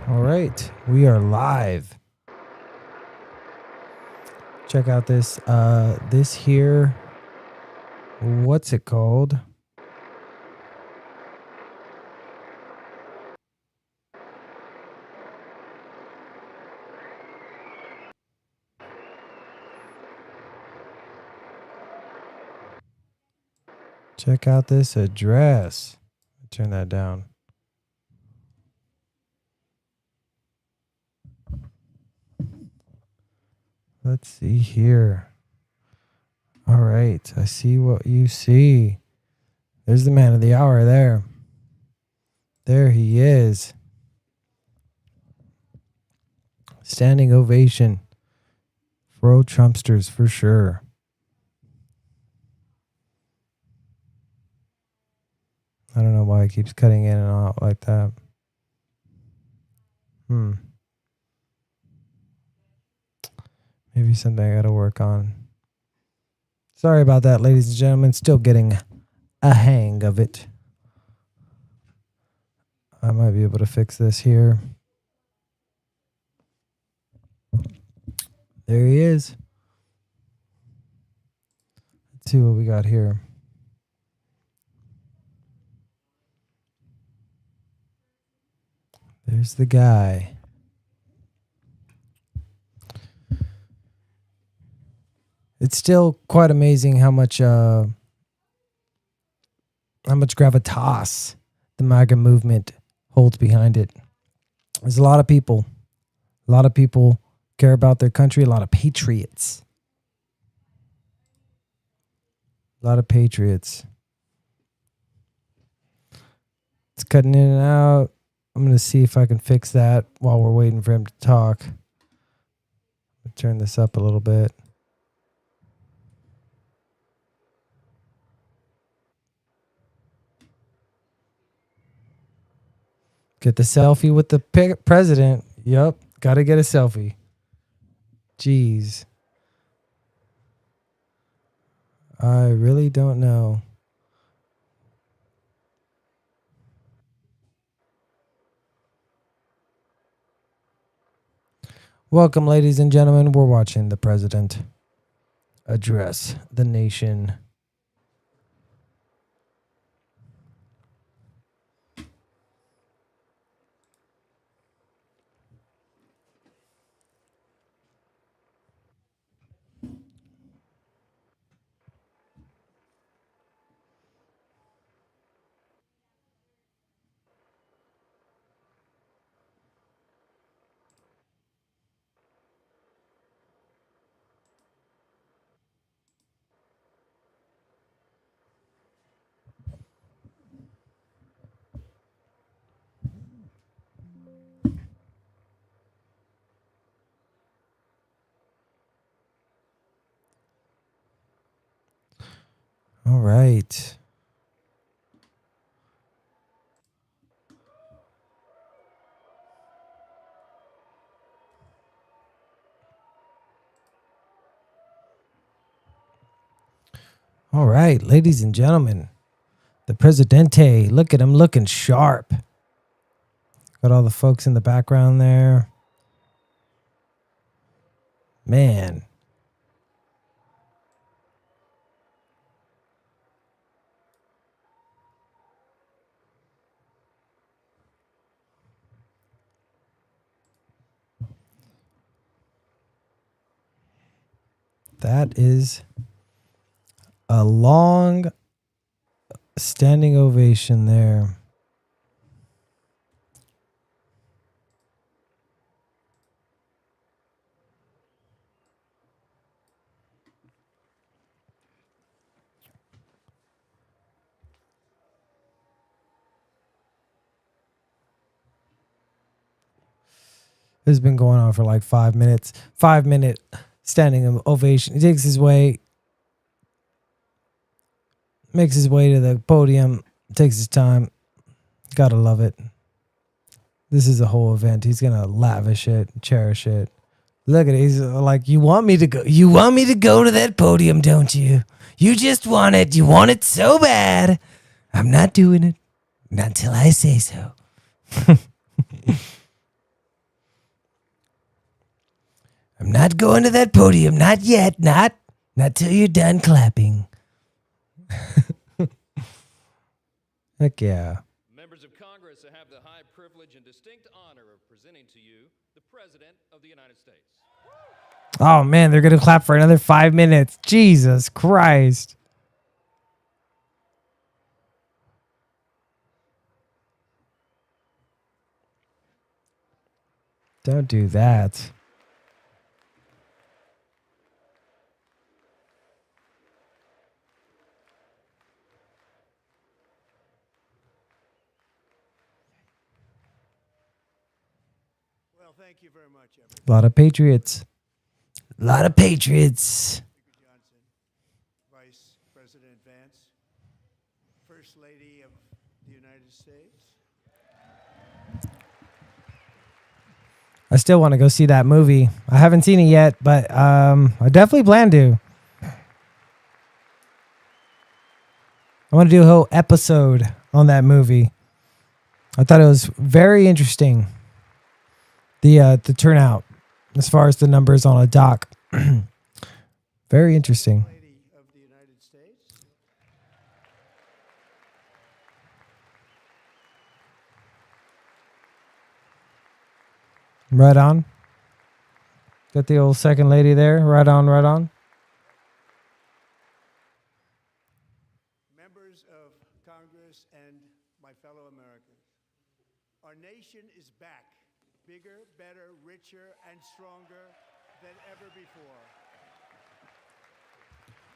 All right, we are live. Check out this this here. What's it called? Check out this address. Turn that down. Let's see here. All right, I see what you see. There's the man of the hour there. There he is. Standing ovation for old Trumpsters for sure. I don't know why it keeps cutting in and out like that. Maybe something I gotta work on. Sorry about that, ladies and gentlemen. Still getting a hang of it. I might be able to fix this here. There he is. Let's see what we got here. There's the guy. It's still quite amazing how much gravitas the MAGA movement holds behind it. There's a lot of people care about their country, a lot of patriots. It's cutting in and out. I'm going to see if I can fix that while we're waiting for him to talk. Turn this up a little bit. Get the selfie with the president. Yep, got to get a selfie. Jeez. I really don't know. Welcome, ladies and gentlemen. We're watching the president address the nation. All right. All right, ladies and gentlemen, the Presidente, look at him looking sharp. Got all the folks in the background there. Man. That is a long standing ovation there. This has been going on for like 5 minutes. 5-minute standing ovation. He takes his way, makes his way to the podium, takes his time. Gotta love it. This is a whole event. He's gonna lavish it, cherish it. Look at it. He's like, you want me to go to that podium, don't you? You just want it. You want it so bad. I'm not doing it. Not till I say so. I'm not going to that podium. Not yet. Not till you're done clapping. Heck yeah. Members of Congress, I have the high privilege and distinct honor of presenting to you the President of the United States. Oh, man, they're going to clap for another 5 minutes. Jesus Christ. Don't do that. Well, thank you very much, everyone. A lot of patriots. A lot of patriots. Speaker Johnson, Vice President Vance, First Lady of the United States. I still want to go see that movie. I haven't seen it yet, but I definitely plan to. I want to do a whole episode on that movie. I thought it was very interesting. The turnout as far as the numbers on a doc. Very interesting. Lady of the United States. Right on. Got the old second lady there. Right on, right on. Members of Congress and my fellow Americans, our nation is back, bigger, better, richer, and stronger than ever before.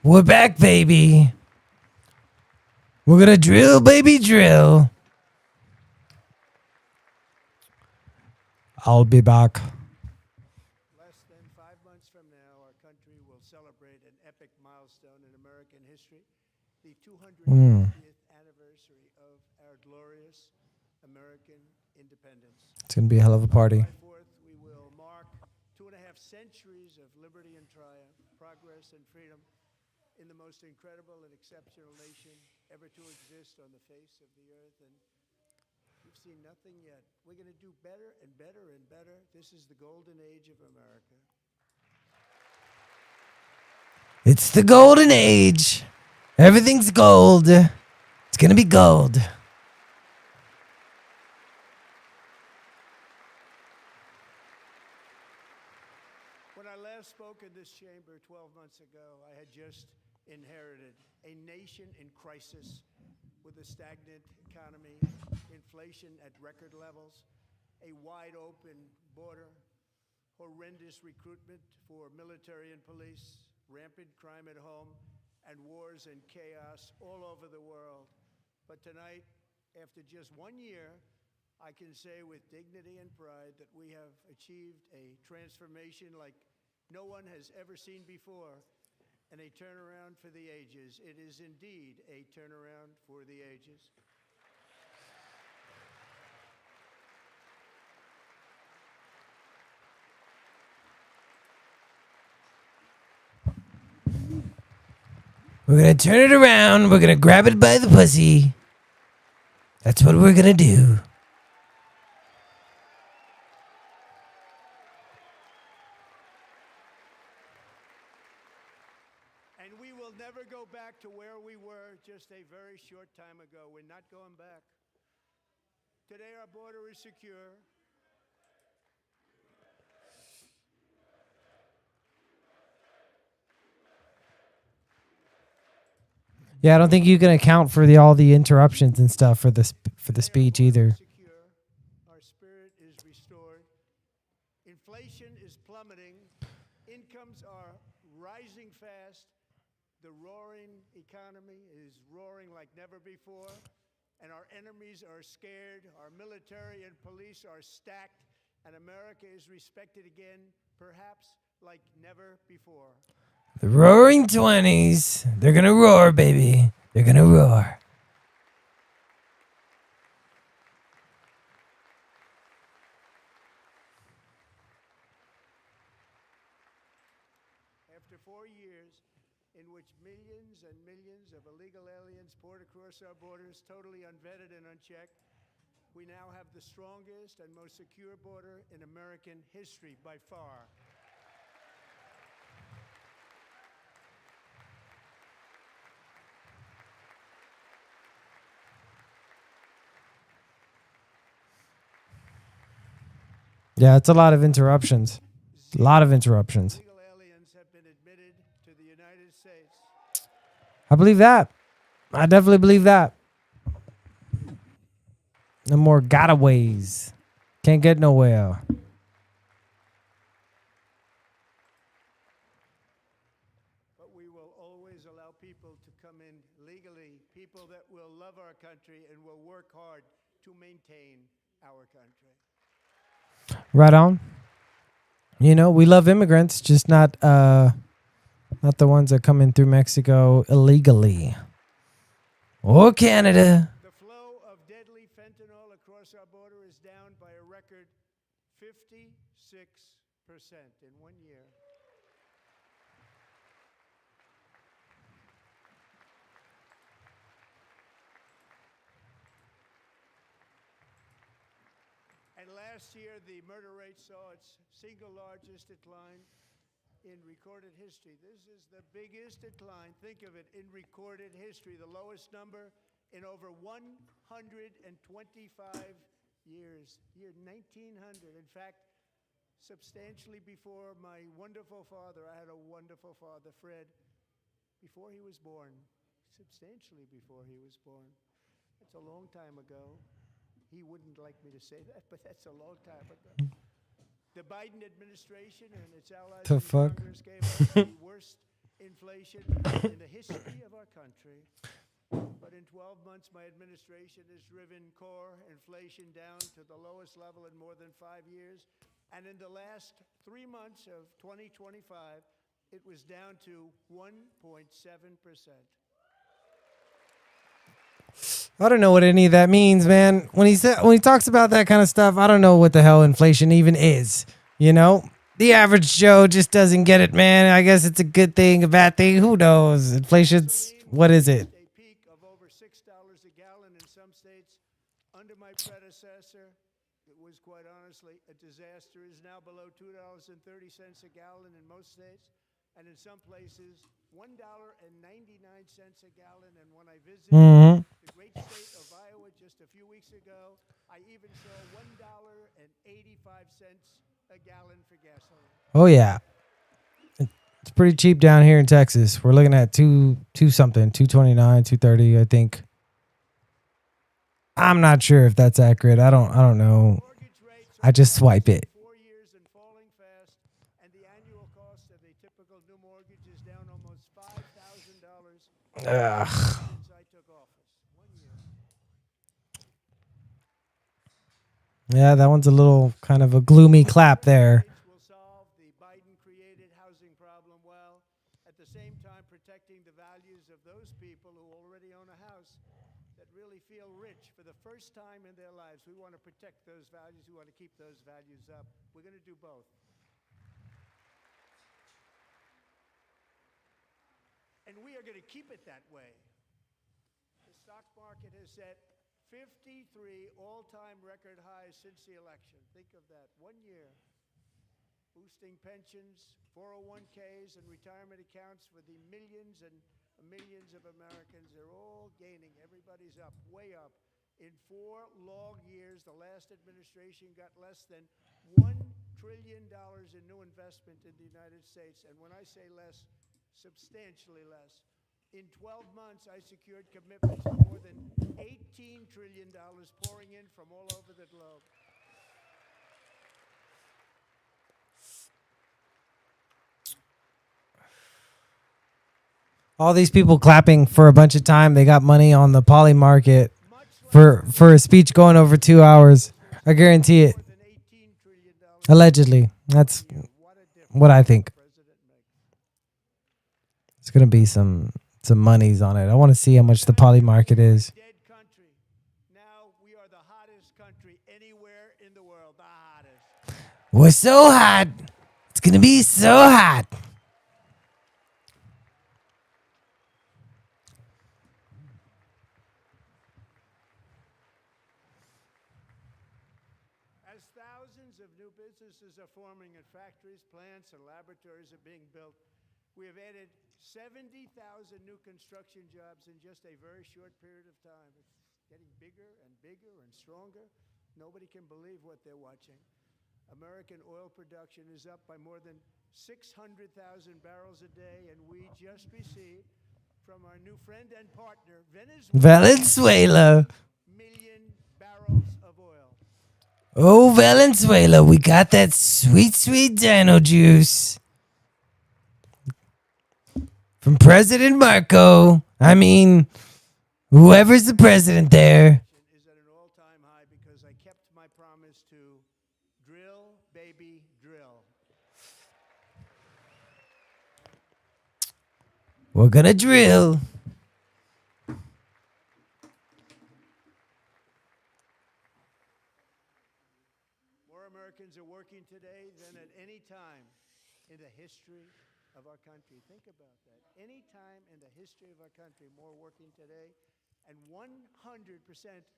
We're back, baby. We're gonna drill, baby, drill. I'll be back. Less than 5 months from now, our country will celebrate an epic milestone in American history, the 250th anniversary of our glorious American independence. It's gonna be a hell of a party. July 4th, we will mark 2.5 centuries of liberty and triumph, progress and freedom in the most incredible and exceptional nation ever to exist on the face of the earth. And we've seen nothing yet. We're going to do better and better and better. This is the golden age of America. It's the golden age. Everything's gold. It's gonna be gold. When I last spoke in this chamber 12 months ago, I had just inherited a nation in crisis with a stagnant economy, inflation at record levels, a wide open border, horrendous recruitment for military and police, rampant crime at home, and wars and chaos all over the world. But tonight, after just 1 year, I can say with dignity and pride that we have achieved a transformation like no one has ever seen before, and a turnaround for the ages. It is indeed a turnaround for the ages. We're gonna turn it around. We're gonna grab it by the pussy. That's what we're gonna do. And we will never go back to where we were just a very short time ago. We're not going back. Today our border is secure. Yeah, I don't think you can account for all the interruptions and stuff for the speech either. Secure. Our spirit is restored. Inflation is plummeting. Incomes are rising fast. The roaring economy is roaring like never before. And our enemies are scared. Our military and police are stacked. And America is respected again, perhaps like never before. The roaring 20s. They're gonna roar, baby. They're gonna roar. After 4 years in which millions and millions of illegal aliens poured across our borders, totally unvetted and unchecked, we now have the strongest and most secure border in American history by far. Yeah, it's a lot of interruptions. A lot of interruptions. Illegal aliens have been admitted to the United States. I believe that. I definitely believe that. No more gotaways. Can't get nowhere. But we will always allow people to come in legally, people that will love our country and will work hard to maintain our country. Right on. You know, we love immigrants, just not the ones that come in through Mexico illegally. Or Canada. The flow of deadly fentanyl across our border is down by a record 56% in 1 year. And last year, the murder rate saw its single largest decline in recorded history. This is the biggest decline, think of it, in recorded history, the lowest number in over 125 years. Year 1900. In fact, substantially before my wonderful father, I had a wonderful father, Fred, before he was born. Substantially before he was born. That's a long time ago. He wouldn't like me to say that, but that's a long time ago. The Biden administration and its allies The in fuck? Congress gave us the worst inflation in the history of our country. But in 12 months, my administration has driven core inflation down to the lowest level in more than 5 years. And in the last 3 months of 2025, it was down to 1.7%. I don't know what any of that means, man. When he talks about that kind of stuff, I don't know what the hell inflation even is. You know, the average Joe just doesn't get it, man. I guess it's a good thing, a bad thing. Who knows? Inflation's what is it? A peak of over $6 a gallon in some states. Under my predecessor, it was quite honestly a disaster. Is now below $2.30 a gallon in most states, and in some places $1.99 a gallon. And when I visited the great state of Iowa just a few weeks ago, I even saw $1.85 a gallon for gasoline. Oh yeah, it's pretty cheap down here in Texas. We're looking at two something, 229, 230, I think. I'm not sure if that's accurate. I don't know. Mortgage rates I just swipe it. 4 years and falling fast, and the annual cost of a typical new mortgage is down almost $5,000 Ugh. since I took office. 1 year. Yeah, that one's a little kind of a gloomy clap there. Rates will solve the Biden-created housing problem well, at the same time protecting the values of those people who already own a house that really feel rich for the first time in their lives. We want to protect those values. We want to keep those values up. We're going to do both. And we are going to keep it that way. The stock market has set 53 all-time record highs since the election. Think of that. 1 year. Boosting pensions, 401ks, and retirement accounts for the millions and millions of Americans. They're all gaining. Everybody's up, way up. In 4 long years, the last administration got less than $1 trillion in new investment in the United States. And when I say less, substantially less. In 12 months, I secured commitments of more than $18 trillion pouring in from all over the globe. All these people clapping for a bunch of time. They got money on the poly market for a speech going over 2 hours. I guarantee it. More than $18 trillion. Allegedly. That's What a difference what I think. the president makes. It's gonna be some monies on it. I want to see how much the poly market is. Dead country. Now we are the hottest country anywhere in the world. The hottest. We're so hot. It's gonna be so hot. As thousands of new businesses are forming and factories, plants, and laboratories are being built, we have added 70,000 new construction jobs in just a very short period of time. It's getting bigger and bigger and stronger. Nobody can believe what they're watching. American oil production is up by more than 600,000 barrels a day, and we just received from our new friend and partner, Venezuela. million barrels of oil. Oh, Venezuela, we got that sweet, sweet dino juice. From President Marco. I mean, whoever's the president there. Is at an all-time high because I kept my promise to drill, baby, drill. We're gonna drill. More Americans are working today than at any time in the history of our country. Think about that. Any time in the history of our country, more working today. And 100%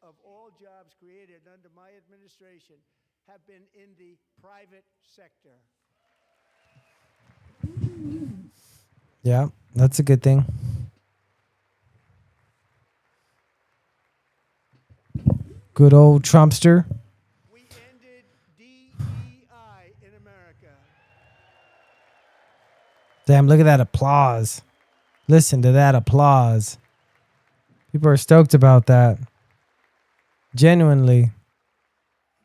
of all jobs created under my administration have been in the private sector. Yeah, that's a good thing. Good old Trumpster. We ended DEI in America. Damn, look at that applause. Listen to that applause. People are stoked about that. Genuinely.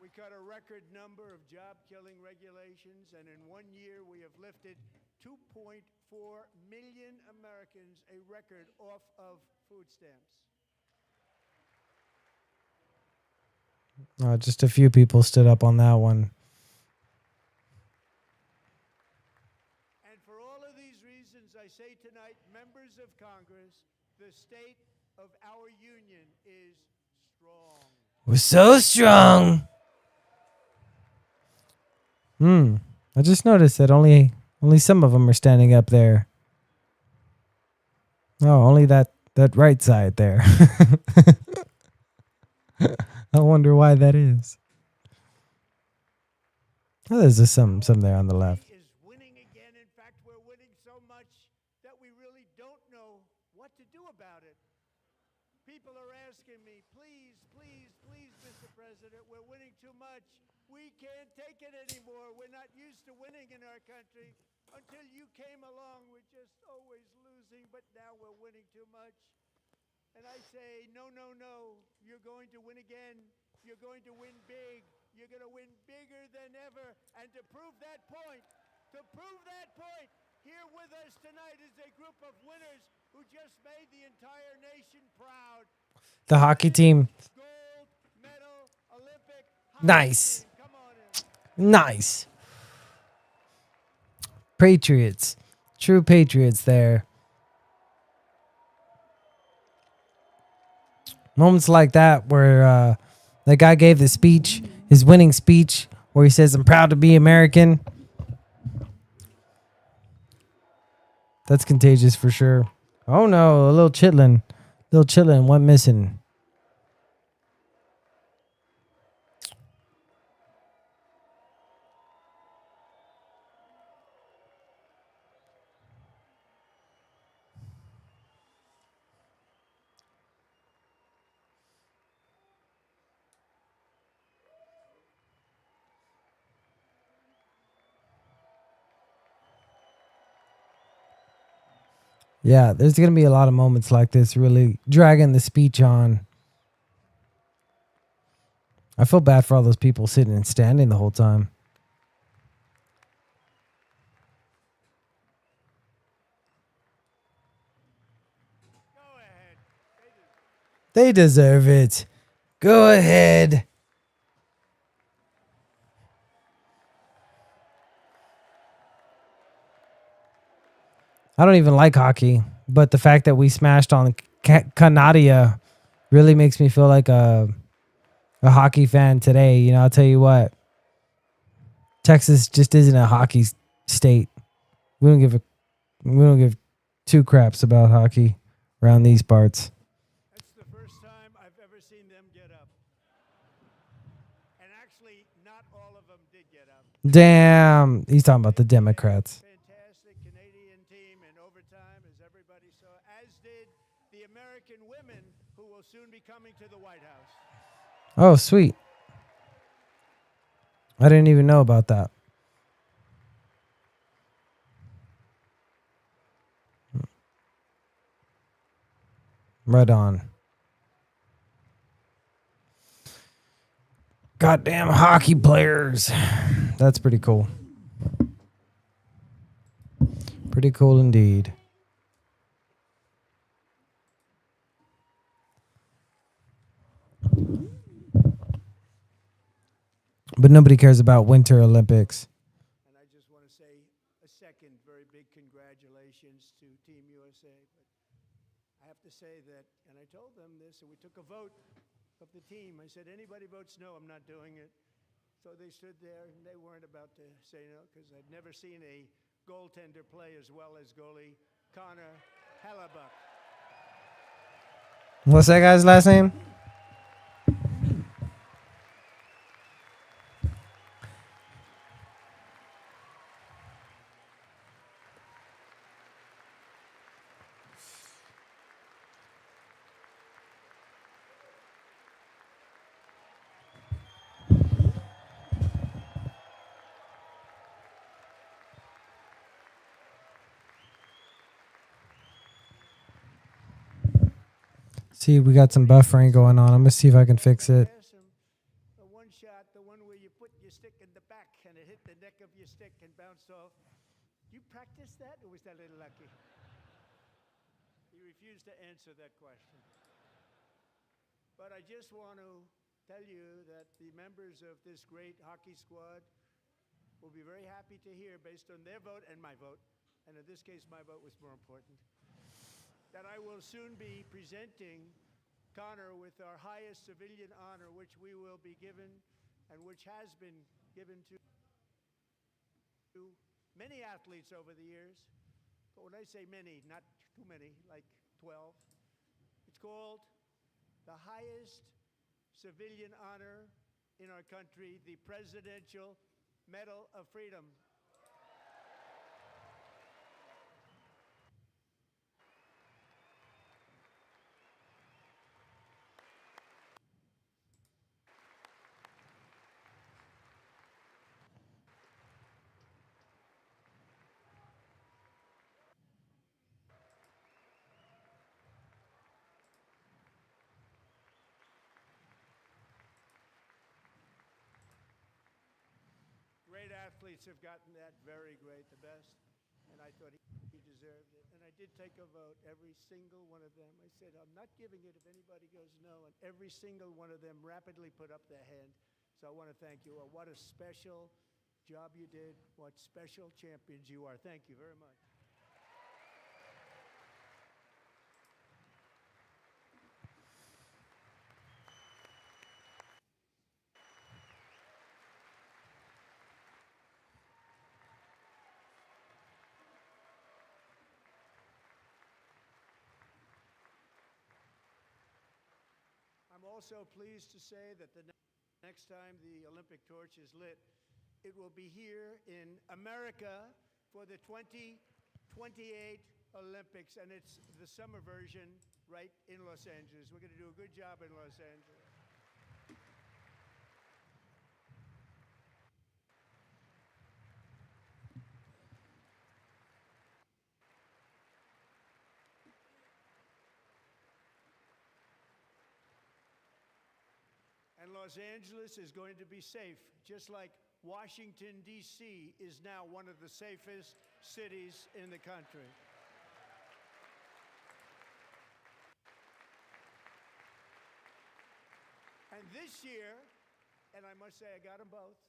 We cut a record number of job-killing regulations, and in 1 year we have lifted 2.4 million Americans, a record, off of food stamps. Just a few people stood up on that one. And for all of these reasons, I say tonight, members of Congress, the state of our union is strong. We're so strong. I just noticed that only some of them are standing up there. Oh, only that right side there. I wonder why that is. Oh, there's just some there on the left. Is winning again. In fact, we're winning so much that we really don't know what to do about it. People are asking me, please, please, please, Mr. President, we're winning too much. We can't take it anymore. We're not used to winning in our country. Until you came along, we're just always losing, but now we're winning too much. And I say, no, no, no. You're going to win again. You're going to win big. You're going to win bigger than ever. And to prove that point, here with us tonight is a group of winners who just made the entire nation proud. The hockey team. Gold medal, Olympic. Nice. Come on in. Nice. Patriots. True patriots there. Moments like that where the guy gave the speech, his winning speech, where he says, I'm proud to be American. That's contagious for sure. Oh no, a little chitlin. Went missing. Yeah, there's going to be a lot of moments like this, really dragging the speech on. I feel bad for all those people sitting and standing the whole time. Go ahead. They deserve it. Go ahead. I don't even like hockey, but the fact that we smashed on Canada really makes me feel like a hockey fan today. You know, I'll tell you what. Texas just isn't a hockey state. We don't give two craps about hockey around these parts. That's the first time I've ever seen them get up. And actually, not all of them did get up. Damn. He's talking about the Democrats. Fantastic Canadian team in overtime, as everybody saw, as did the American women who will soon be coming to the White House. Oh, sweet. I didn't even know about that. Right on. Goddamn hockey players. That's pretty cool. Pretty cool indeed. But nobody cares about Winter Olympics. And I just want to say a second very big congratulations to Team USA. But I have to say that, and I told them this, and we took a vote of the team. I said, anybody votes no, I'm not doing it. So they stood there, and they weren't about to say no, because I've never seen a goaltender play as well as goalie Connor Hellebuyck. What's that guy's last name? See, we got some buffering going on. I'm gonna see if I can fix it. The one shot, the one where you put your stick in the back and it hit the neck of your stick and bounced off. You practiced that, or was that a little lucky? He refused to answer that question. But I just want to tell you that the members of this great hockey squad will be very happy to hear, based on their vote and my vote, and in this case my vote was more important, that I will soon be presenting Connor with our highest civilian honor, which we will be given and which has been given to many athletes over the years. But when I say many, not too many, like 12, it's called the highest civilian honor in our country, the Presidential Medal of Freedom. Great athletes have gotten that, very great, the best, and I thought he deserved it. And I did take a vote, every single one of them. I said, I'm not giving it if anybody goes no, and every single one of them rapidly put up their hand. So I want to thank you. What a special job you did. What special champions you are. Thank you very much. I'm also pleased to say that the next time the Olympic torch is lit, it will be here in America for the 2028 Olympics, and it's the summer version right in Los Angeles. We're going to do a good job in Los Angeles. And Los Angeles is going to be safe, just like Washington, D.C. is now one of the safest cities in the country. And this year, and I must say I got them both.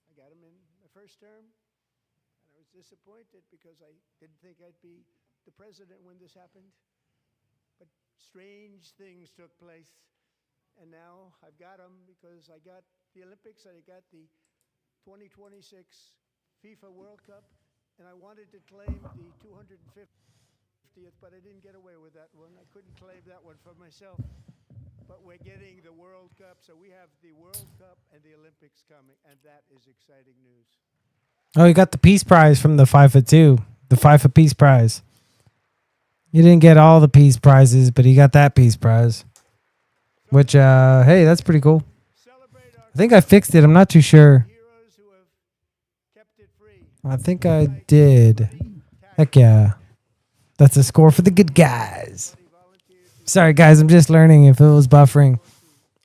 I got them in my first term, and I was disappointed because I didn't think I'd be the president when this happened. But strange things took place. And now I've got them because I got the Olympics, I got the 2026 FIFA World Cup, and I wanted to claim the 250th, but I didn't get away with that one. I couldn't claim that one for myself. But we're getting the World Cup, so we have the World Cup and the Olympics coming, and that is exciting news. Oh, you got the Peace Prize from the FIFA too. The FIFA Peace Prize. You didn't get all the Peace Prizes, but you got that Peace Prize. Which, hey, that's pretty cool. I think I fixed it. I'm not too sure. Heroes I think I did. Heck yeah. That's a score for the good guys. Sorry, guys. I'm just learning if it was buffering.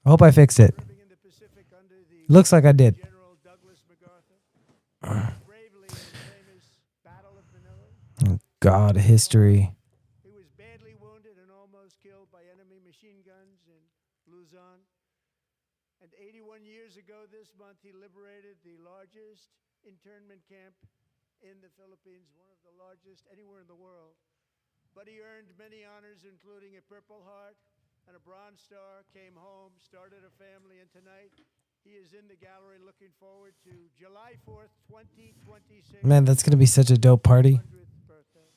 I hope I fixed it. Serving in the Pacific under the Looks like I did. General Douglas MacArthur. Bravely in the famous Battle of Manila. God, history. He was badly wounded and almost killed by enemy machine guns in Luzon. And 81 years ago this month, he liberated the largest internment camp in the Philippines, one of the largest anywhere in the world. But he earned many honors, including a Purple Heart and a Bronze Star, came home, started a family, and tonight he is in the gallery looking forward to July 4th, 2026. Man, that's going to be such a dope party. 100th birthday.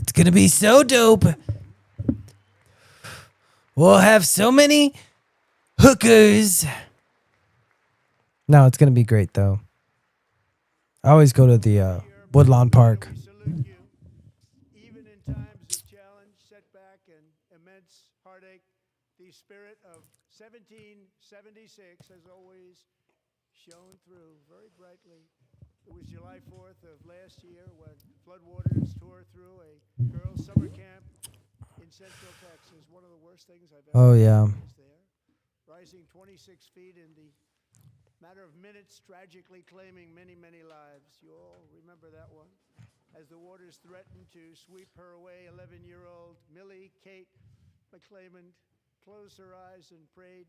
It's going to be so dope. We'll have so many hookers. No, it's going to be great, though. I always go to the Woodlawn Park. We salute you. Even in times of challenge, setback, and immense heartache, the spirit of 1776 has always shone through very brightly. It was July 4th of last year when floodwaters tore through a girls' summer camp in Central Texas. One of the worst things I've ever Oh, yeah. experienced there. Rising 26 feet in the matter of minutes, tragically claiming many, many lives. You all remember that one. As the waters threatened to sweep her away, 11-year-old Millie Kate McClymont closed her eyes and prayed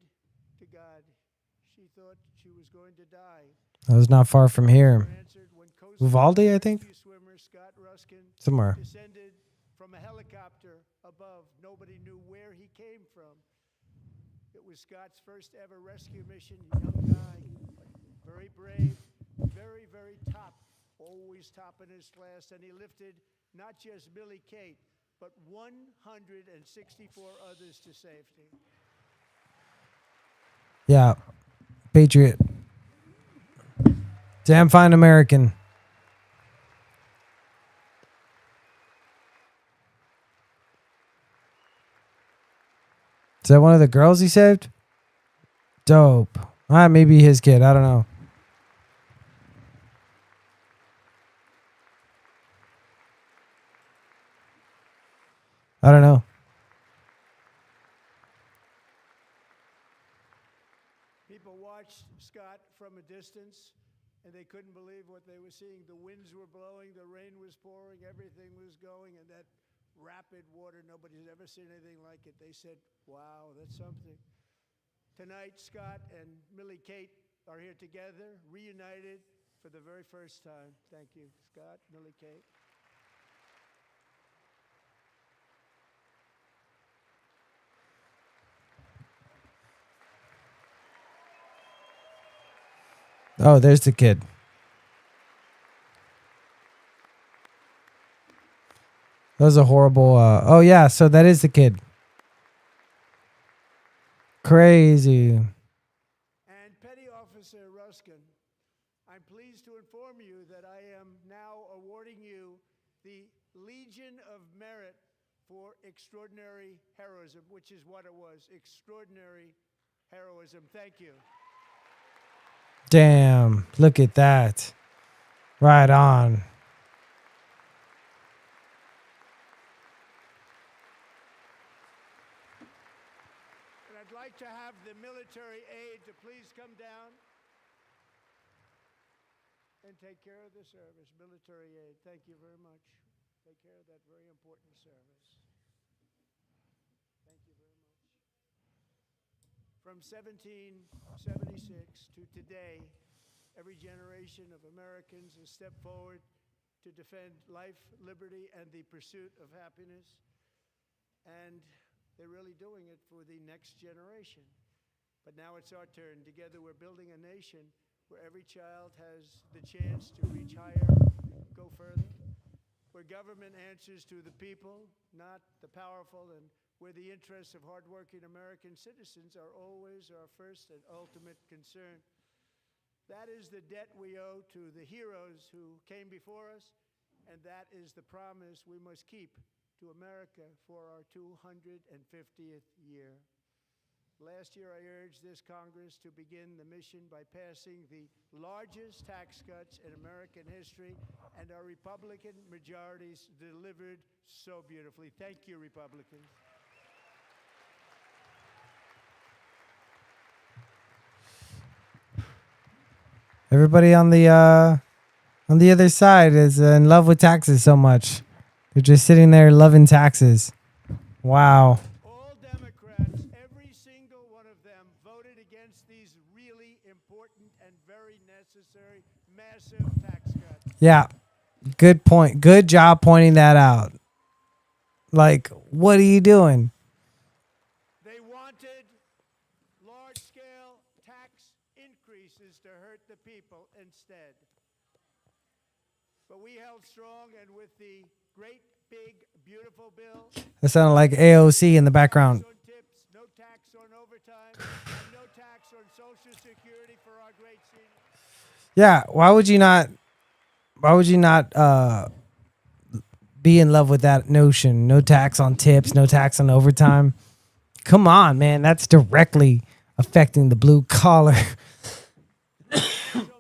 to God. She thought she was going to die. I was not far from here. Answered when Coast Uvalde, I think? Rescue swimmer Scott Ruskin Somewhere. descended from a helicopter above. Nobody knew where he came from. It was Scott's first ever rescue mission. Young guy, very brave, very, very top, always top in his class. And he lifted not just Millie Kate, but 164 others to safety. Yeah. Patriot. Damn fine American. Is that one of the girls he saved? Dope. Maybe his kid. I don't know. I don't know. People watched Scott from a distance, and they couldn't believe what they were seeing. The winds were blowing, the rain was pouring, everything was going, and that rapid water, nobody's ever seen anything like it. They said, wow, that's something. Tonight, Scott and Millie Kate are here together, reunited for the very first time. Thank you, Scott, Millie Kate. Oh, there's the kid. That was a horrible. Oh, yeah. So that is the kid. Crazy. And Petty Officer Ruskin, I'm pleased to inform you that I am now awarding you the Legion of Merit for extraordinary heroism, which is what it was, extraordinary heroism. Thank you. Damn. Look at that. Right on. And I'd like to have the military aide to please come down and take care of the service. Military aide, thank you very much. Take care of that very important service. Thank you very much. From 1776 to today, every generation of Americans has stepped forward to defend life, liberty, and the pursuit of happiness. And they're really doing it for the next generation. But now it's our turn. Together we're building a nation where every child has the chance to reach higher, go further, where government answers to the people, not the powerful, and where the interests of hardworking American citizens are always our first and ultimate concern. That is the debt we owe to the heroes who came before us, and that is the promise we must keep to America for our 250th year. Last year, I urged this Congress to begin the mission by passing the largest tax cuts in American history, and our Republican majorities delivered so beautifully. Thank you, Republicans. Everybody on the other side is in love with taxes so much. They're just sitting there loving taxes. Wow. All Democrats, every single one of them, voted against these really important and very necessary massive tax cuts. Yeah. Good point. Good job pointing that out. Like, what are you doing? They wanted large-scale tax increases to hurt the people instead. But we held strong, and with the great, big, beautiful bill, That sounded like AOC in the background. no tips, no tax on overtime, and no tax on Social Security for our great seniors. Yeah, why would you not be in love with that notion? No tax on tips, no tax on overtime. Come on, man, that's directly affecting the blue collar. So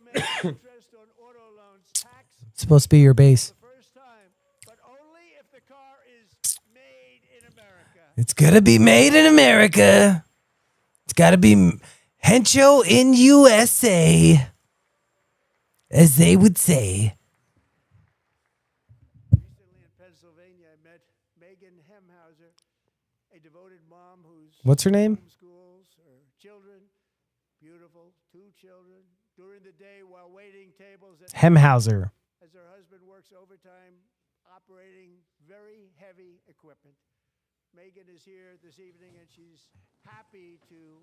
many interest on auto loans, tax It's supposed to be your base. the first time, but only if the car is made in America. It's gotta be made in America. It's gotta be Hencho in USA, as they would say. Recently in Pennsylvania, I met Megan Hemhauser, a devoted mom who's What's her name? homeschools her children, beautiful, 2 children, during the day while waiting tables at Hemhauser. as her husband works overtime operating very heavy equipment. Megan is here this evening, and she's happy to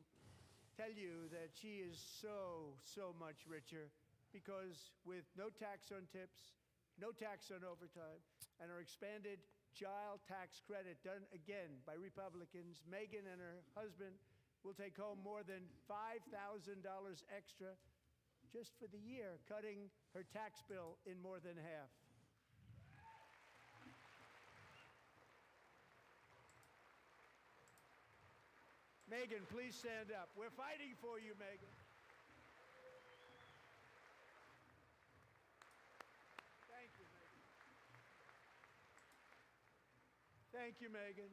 tell you that she is so much richer because with no tax on tips, no tax on overtime, and our expanded child tax credit done again by Republicans, Megan and her husband will take home more than $5,000 extra just for the year, cutting her tax bill in more than half. Megan, please stand up. We're fighting for you, Megan. Thank you, Megan. Thank you, Megan.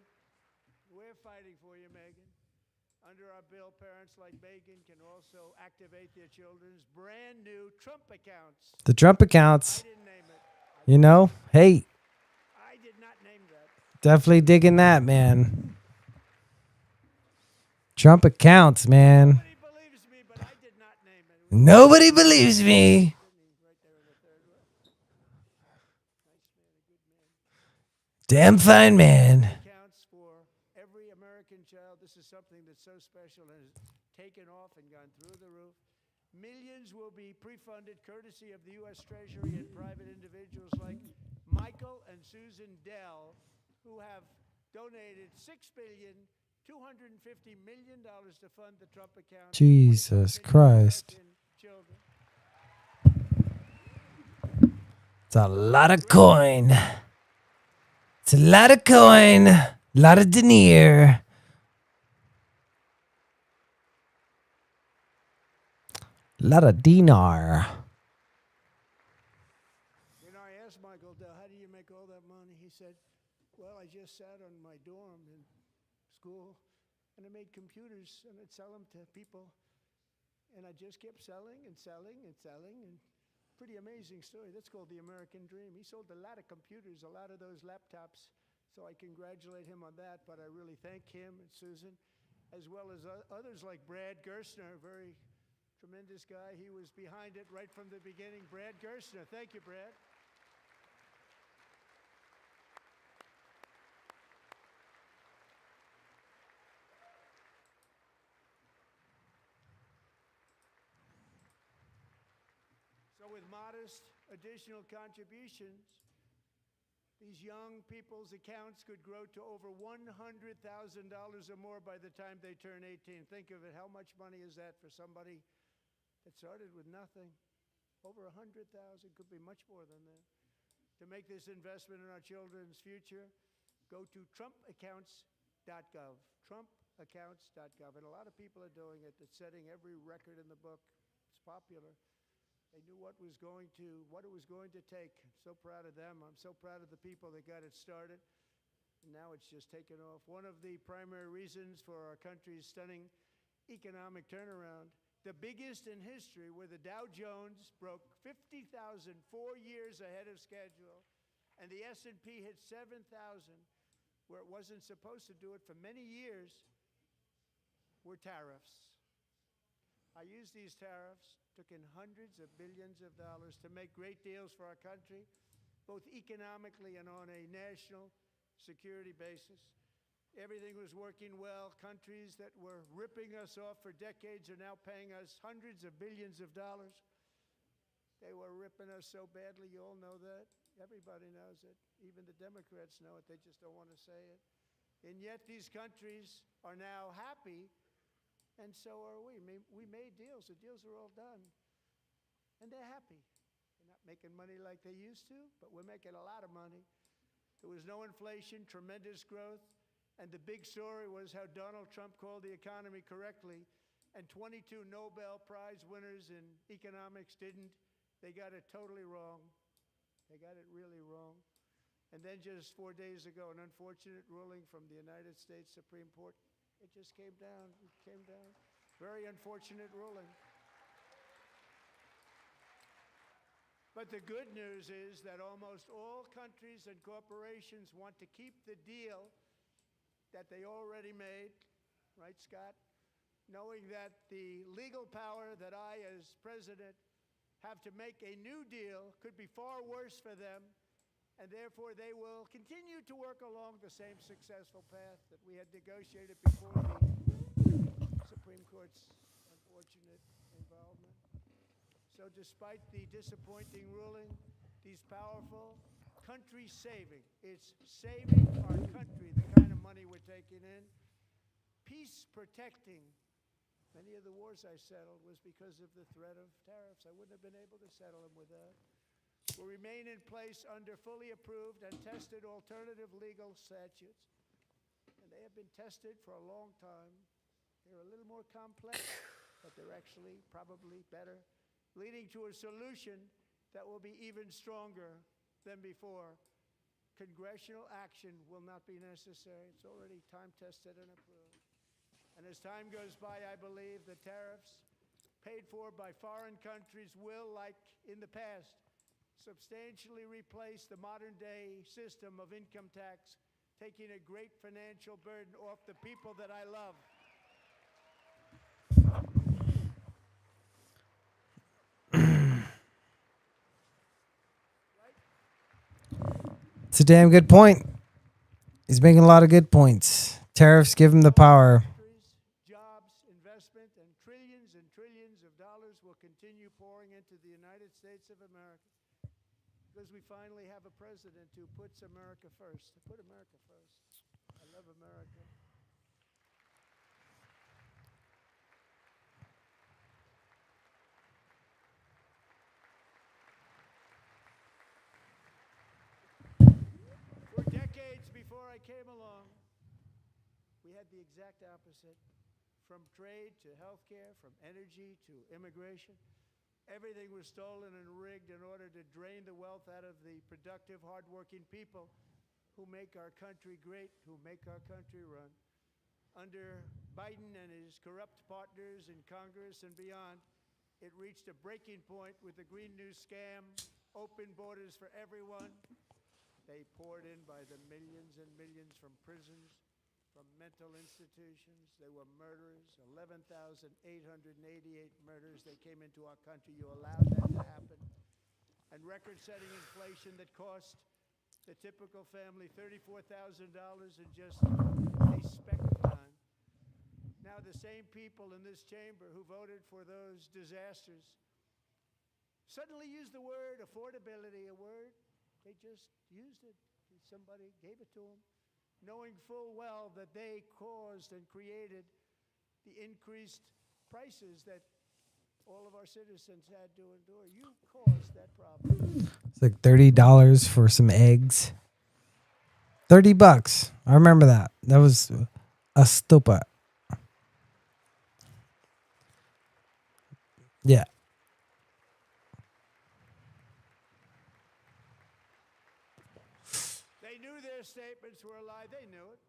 We're fighting for you, Megan. Under our bill, parents like Megan can also activate their children's brand new Trump accounts. The Trump accounts. I didn't name it. You know, hey, I did not name that. definitely digging that, man. Trump accounts, man. Nobody believes me, but I did not name it. Nobody believes me. Right there in the third row. Damn fine man. Counts for every American child. This is something that's so special and has taken off and gone through the roof. Millions will be pre-funded courtesy of the U.S. Treasury and private individuals like Michael and Susan Dell, who have donated $6.25 billion to fund the Trump account. Jesus Christ. Children. It's a lot of coin. It's a lot of coin. A lot of denier. A lot of dinar. You know, I asked Michael Dell, how do you make all that money? He said, well, I just sat on my dorm in school, and I made computers, and I'd sell them to people. And I just kept selling and selling and selling, and pretty amazing story. That's called the American dream. He sold a lot of computers, a lot of those laptops, so I congratulate him on that, but I really thank him and Susan, as well as others like Brad Gerstner, a very tremendous guy. He was behind it right from the beginning. Brad Gerstner. Thank you, Brad. So with modest additional contributions, These young people's accounts could grow to over $100,000 or more by the time they turn 18. Think of it, how much money is that for somebody that started with nothing? Over 100,000, could be much more than that. To make this investment in our children's future, go to trumpaccounts.gov, trumpaccounts.gov. And a lot of people are doing it. It's setting every record in the book. It's popular. They knew what it was going to take. I'm so proud of them. I'm so proud of the people that got it started. And now it's just taken off. One of the primary reasons for our country's stunning economic turnaround, the biggest in history, where the Dow Jones broke 50,000 4 years ahead of schedule, and the S&P hit 7,000, where it wasn't supposed to do it for many years, were tariffs. I used these tariffs, took in hundreds of billions of dollars to make great deals for our country, both economically and on a national security basis. Everything was working well. Countries that were ripping us off for decades are now paying us hundreds of billions of dollars. They were ripping us so badly, you all know that. Everybody knows it. Even the Democrats know it. They just don't want to say it. And yet these countries are now happy, and so are we. We made deals. The deals are all done. And they're happy. They're not making money like they used to, but we're making a lot of money. There was no inflation, tremendous growth, and the big story was how Donald Trump called the economy correctly, and 22 Nobel Prize winners in economics didn't. They got it totally wrong. They got it really wrong. And then just 4 days ago, an unfortunate ruling from the United States Supreme Court. It just came down. It came down. Very unfortunate ruling. But the good news is that almost all countries and corporations want to keep the deal that they already made, right, Scott? Knowing that the legal power that I, as president, have to make a new deal could be far worse for them, and therefore they will continue to work along the same successful path that we had negotiated before the Supreme Court's unfortunate involvement. So despite the disappointing ruling, these powerful country saving, it's saving our country, the kind of money we're taking in, peace protecting. Many of the wars I settled was because of the threat of tariffs. I wouldn't have been able to settle them without. Will remain in place under fully approved and tested alternative legal statutes. And they have been tested for a long time. They're a little more complex, but they're actually probably better, leading to a solution that will be even stronger than before. Congressional action will not be necessary. It's already time-tested and approved. And as time goes by, I believe the tariffs paid for by foreign countries will, like in the past, substantially replace the modern-day system of income tax, taking a great financial burden off the people that I love. It's a damn good point. He's making a lot of good points. Tariffs give him the power. Jobs, investment, and trillions of dollars will continue pouring into the United States of America because we finally have a president who puts America first. Put America first. I love America. For decades before I came along, we had the exact opposite. From trade to healthcare, from energy to immigration, everything was stolen and rigged in order to drain the wealth out of the productive, hardworking people who make our country great, who make our country run. Under Biden and his corrupt partners in Congress and beyond, it reached a breaking point with the Green New Scam, open borders for everyone. They poured in by the millions and millions from prisons, from mental institutions. They were murderers, 11,888 murders. They came into our country. You allowed that to happen. And record-setting inflation that cost the typical family $34,000 in just a speck of time. Now the same people in this chamber who voted for those disasters suddenly use the word affordability, a word. They just used it. Somebody gave it to them, knowing full well that they caused and created the increased prices that all of our citizens had to endure. You caused that problem. It's like $30 for some eggs. $30. I remember that. That was a stupa. Yeah. They knew their statements were a lie. They knew it.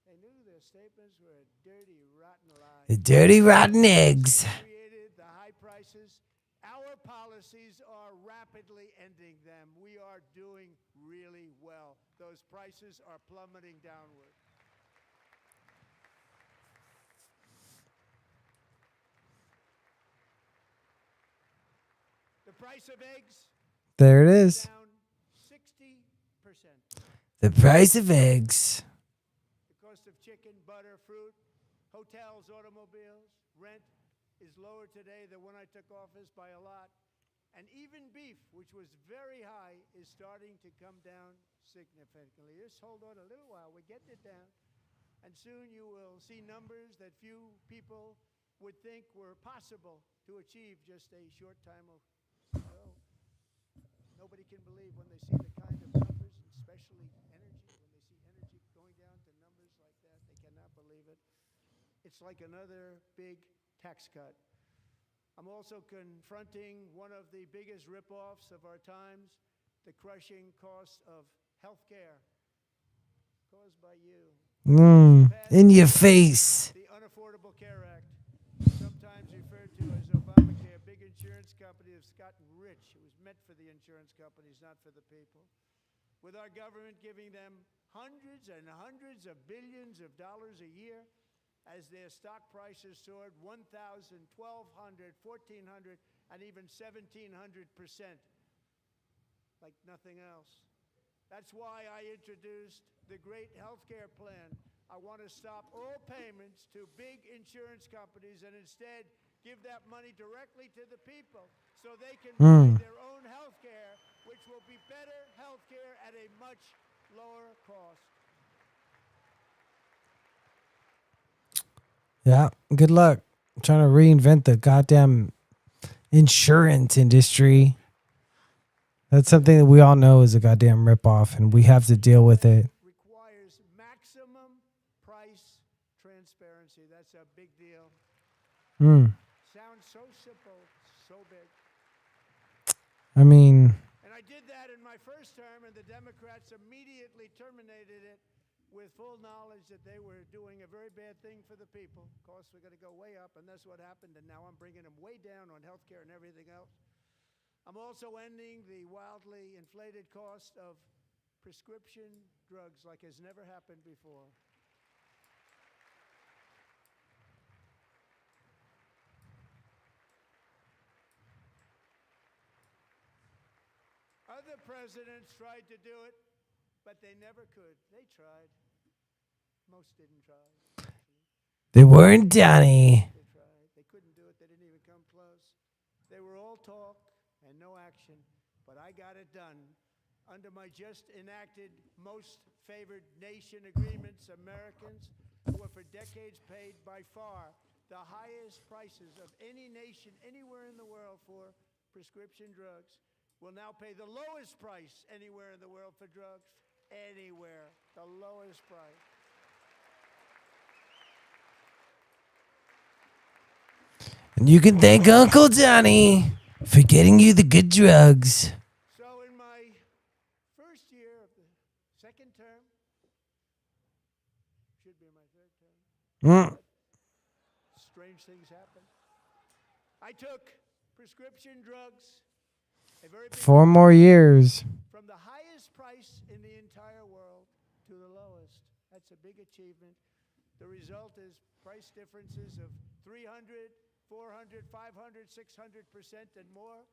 They knew their statements were a dirty, rotten lie. The dirty, rotten eggs. Created the high prices. Our policies are rapidly ending them. We are doing really well. Those prices are plummeting downward. The price of eggs There it is. down 60%. The price of eggs. The cost of chicken, butter, fruit, hotels, automobiles, rent is lower today than when I took office by a lot. And even beef, which was very high, is starting to come down significantly. Just hold on a little while. We're getting it down. And soon you will see numbers that few people would think were possible to achieve just a short time ago. Nobody can believe when they see the kind of numbers, especially energy, when they see energy going down to numbers like that, they cannot believe it. It's like another big tax cut. I'm also confronting one of the biggest ripoffs of our times, the crushing cost of health care caused by you. In your face. The Unaffordable Care Act, sometimes referred to as Obamacare, big insurance company has gotten rich. It was meant for the insurance companies, not for the people. With our government giving them hundreds and hundreds of billions of dollars a year as their stock prices soared 1,000, 1,200, 1,400, and even 1,700%, like nothing else. That's why I introduced the great health care plan. I want to stop all payments to big insurance companies and instead give that money directly to the people so they can buy their own health care, which will be better health care at a much lower cost. Yeah, good luck. I'm trying to reinvent the goddamn insurance industry. That's something that we all know is a goddamn ripoff, and we have to deal with it. Requires maximum price transparency. That's a big deal. Sounds so simple, so big. I mean, And I did that in my first term, and the Democrats immediately terminated it with full knowledge that they were doing a very bad thing for the people. Costs were going to go way up, and that's what happened. And now I'm bringing them way down on health care and everything else. I'm also ending the wildly inflated cost of prescription drugs like has never happened before. Other presidents tried to do it, but they never could. They tried. Most didn't try. they weren't Donnie. They tried. They couldn't do it. They didn't even come close. They were all talk and no action, but I got it done. Under my just enacted Most Favored Nation agreements, Americans who have for decades paid by far the highest prices of any nation anywhere in the world for prescription drugs will now pay the lowest price anywhere in the world for drugs. Anywhere. The lowest price. And you can thank Uncle Donnie for getting you the good drugs. So in my first year of the second term, should be my third term, strange things happen. I took prescription drugs, a very big 4 more years. from the highest price in the entire world to the lowest. That's a big achievement. The result is price differences of 300, 400, 500, 600% and more.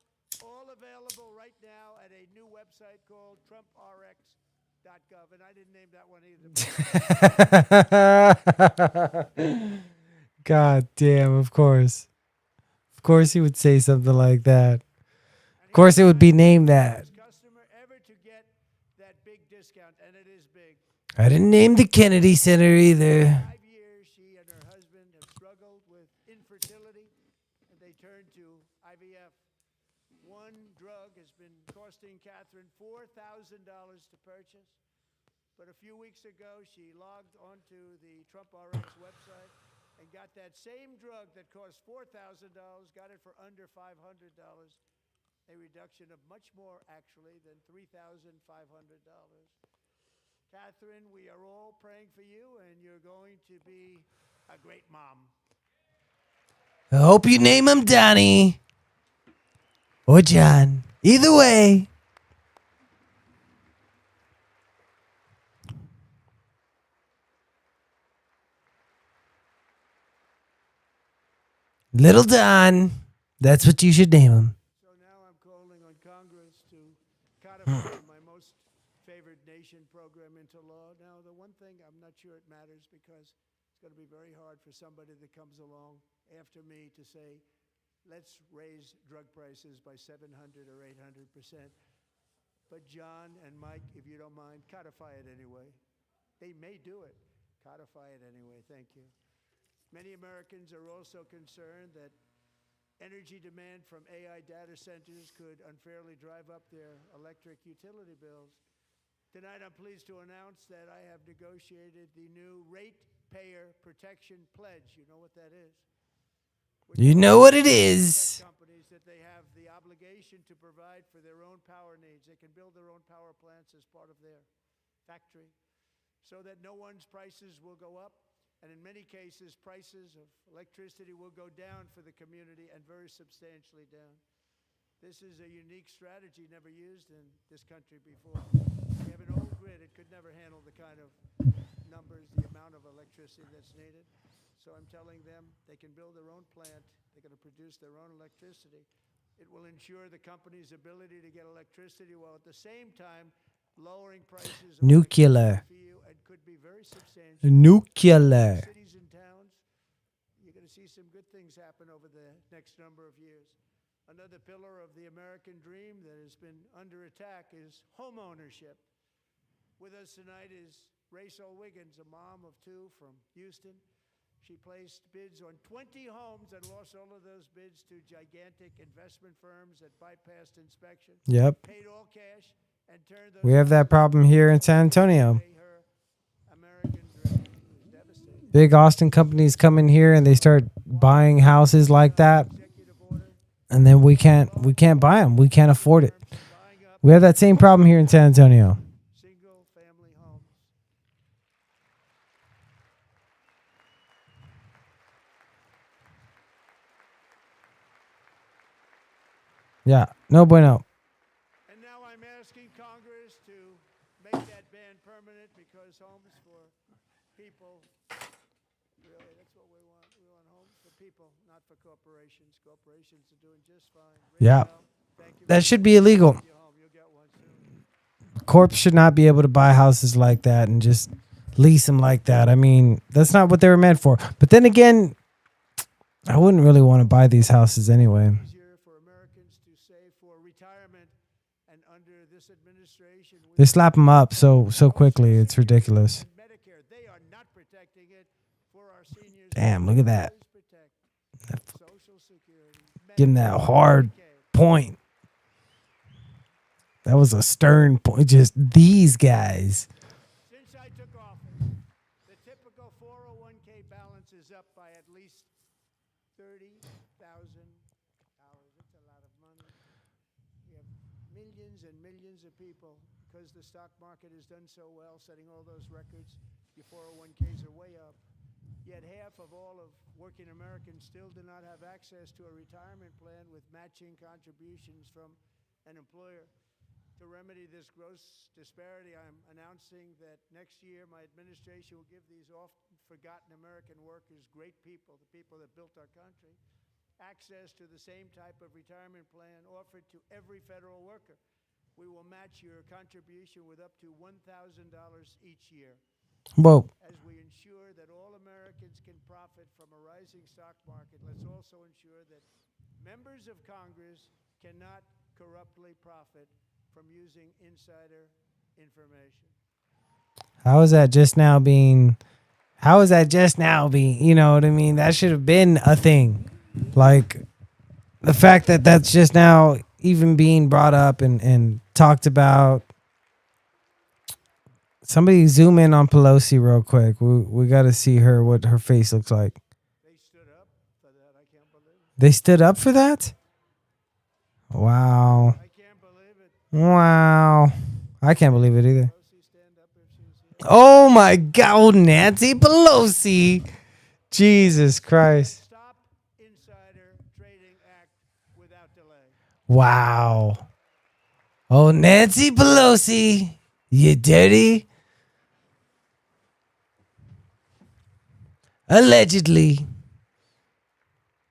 All available right now at a new website called TrumpRx.gov. And I didn't name that one either. God damn, of course. Of course he would say something like that. Of course it would be named that. Customer ever to get that big discount. I didn't name the Kennedy Center either. 5 years, she and her husband have struggled with infertility, and they turned to IVF. One drug has been costing Catherine $4,000 to purchase. But a few weeks ago, she logged onto the Trump RX website and got that same drug that cost $4,000, got it for under $500, a reduction of much more, actually, than $3,500. Catherine, we are all praying for you, and you're going to be a great mom. I hope you name him Donnie or John. Either way. Little Don. That's what you should name him. So now I'm calling on Congress to codify my most favored nation program into law. Now, the one thing I'm not sure it matters because it's going to be very hard for somebody that comes along after me to say, let's raise drug prices by 700 or 800%. But John and Mike, if you don't mind, codify it anyway. They may do it. Codify it anyway. Thank you. Many Americans are also concerned that energy demand from AI data centers could unfairly drive up their electric utility bills. Tonight, I'm pleased to announce that I have negotiated the new Ratepayer Protection Pledge. You know what that is? You know what it is. Companies that they have the obligation to provide for their own power needs. They can build their own power plants as part of their factory so that no one's prices will go up. And in many cases, prices of electricity will go down for the community and very substantially down. This is a unique strategy never used in this country before. We have an old grid. It could never handle the kind of numbers, the amount of electricity that's needed. So I'm telling them they can build their own plant. They're going to produce their own electricity. It will ensure the company's ability to get electricity while at the same time lowering prices of Nuclear. for you and could be very substantial. Nuclear. Cities and towns, you're going to see some good things happen over the next number of years. Another pillar of the American dream that has been under attack is home ownership. With us tonight is Rachel Wiggins, a mom of two from Houston. She placed bids on 20 homes and lost all of those bids to gigantic investment firms that bypassed inspection. Yep. Paid all cash and turned those We have that problem here in San Antonio. her American dream was devastating. Big Austin companies come in here and they start buying houses like that, Executive order and then we can't buy them. We can't afford it. buying up We have that same problem here in San Antonio. single-family homes. Yeah, no bueno. And now I'm asking Congress to make that ban permanent because homes for people, really, that's what we want. We want homes for people, not for corporations. Corporations are doing just fine. Yeah. Rachel, thank you That very should much. be illegal. Your home. You'll get one soon. Corps should not be able to buy houses like that and just lease them like that. I mean, that's not what they were meant for. But then again, I wouldn't really want to buy these houses anyway. Easier for Americans to save for retirement, and under this administration, They slap them up so quickly. It's ridiculous. Medicare, they are not protecting it for our seniors. Damn, look at that. Always protect Social Security. Give 'em that Medicare, hard Medicaid. point. That was a stern point. Just these guys. Since I took office, the typical 401k balance is up by at least $30,000. That's a lot of money. We have millions and millions of people, because the stock market has done so well, setting all those records. Your 401ks are way up. Yet half of all of working Americans still do not have access to a retirement plan with matching contributions from an employer. To remedy this gross disparity, I'm announcing that next year my administration will give these often forgotten American workers, great people, the people that built our country, access to the same type of retirement plan offered to every federal worker. We will match your contribution with up to $1,000 each year. Whoa. As we ensure that all Americans can profit from a rising stock market, let's also ensure that members of Congress cannot corruptly profit from using insider information. How is that just now being? How is that just now being? You know what I mean? That should have been a thing. Like the fact that that's just now even being brought up and talked about. Somebody zoom in on Pelosi real quick. We got to see her, what her face looks like. They stood up for that. I can't believe it. They stood up for that? Wow. I can't believe it. Wow. I can't believe it either. Pelosi stand up if she's here. Oh my God, Nancy Pelosi. Jesus Christ. Stop Insider Trading Act without delay. Wow. Oh, Nancy Pelosi, you dirty. Allegedly.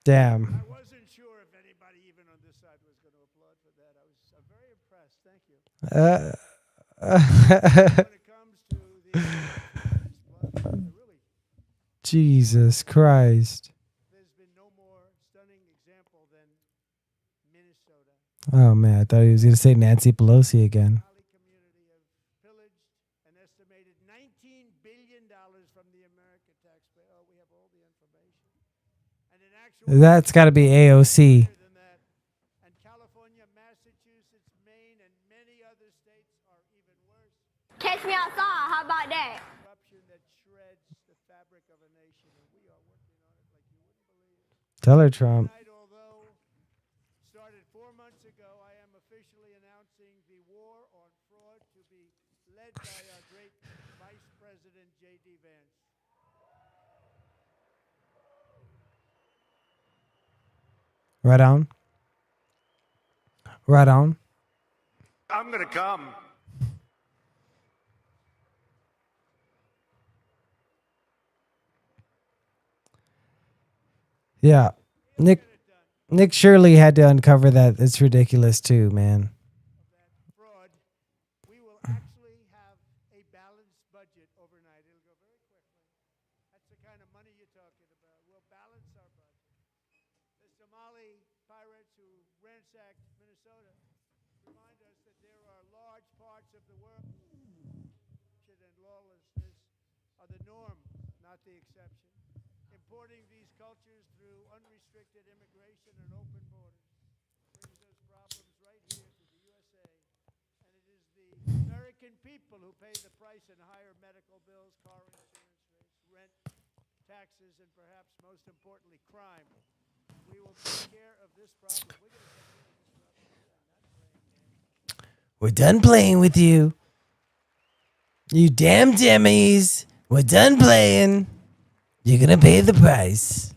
Damn. I wasn't sure if anybody even on this side was going to applaud for that. I'm very impressed. Thank you. When it comes to the really, Jesus Christ. there's been no more stunning example than Minnesota. Oh man, I thought he was gonna say Nancy Pelosi again. Valley community have pillaged an estimated $19 billion from the American taxpayer. Oh, we have all the information. And in actual That's got to be AOC. than that. And California, Massachusetts, Maine, and many other states are even worse. Catch me outside. How about that? Corruption that shreds the fabric of a nation, and we are working on it like you wouldn't believe. Tell her, Trump. Tonight, although started 4 months ago, I am officially announcing the war on fraud to be led by our great Vice President J.D. Vance. Right on. Right on. I'm going to come. Yeah. Nick Shirley had to uncover that. It's ridiculous too, man. Fraud. We will actually have a balanced budget overnight. It'll go very quickly. That's the kind of money you're talking about. We'll balance our budget. The Somali pirates who ransacked Minnesota remind us that there are large parts of the world and lawlessness are the norm, not the exception. Importing these cultures through unrestricted immigration and open borders brings those problems right here to the USA. And it is the American people who pay the price in higher medical bills, car insurance rates, rent, taxes, and perhaps most importantly, crime. We will take care of this problem. We're going to take care of this problem. We're done playing with you. You damn dummies. We're done playing. You're gonna pay the price.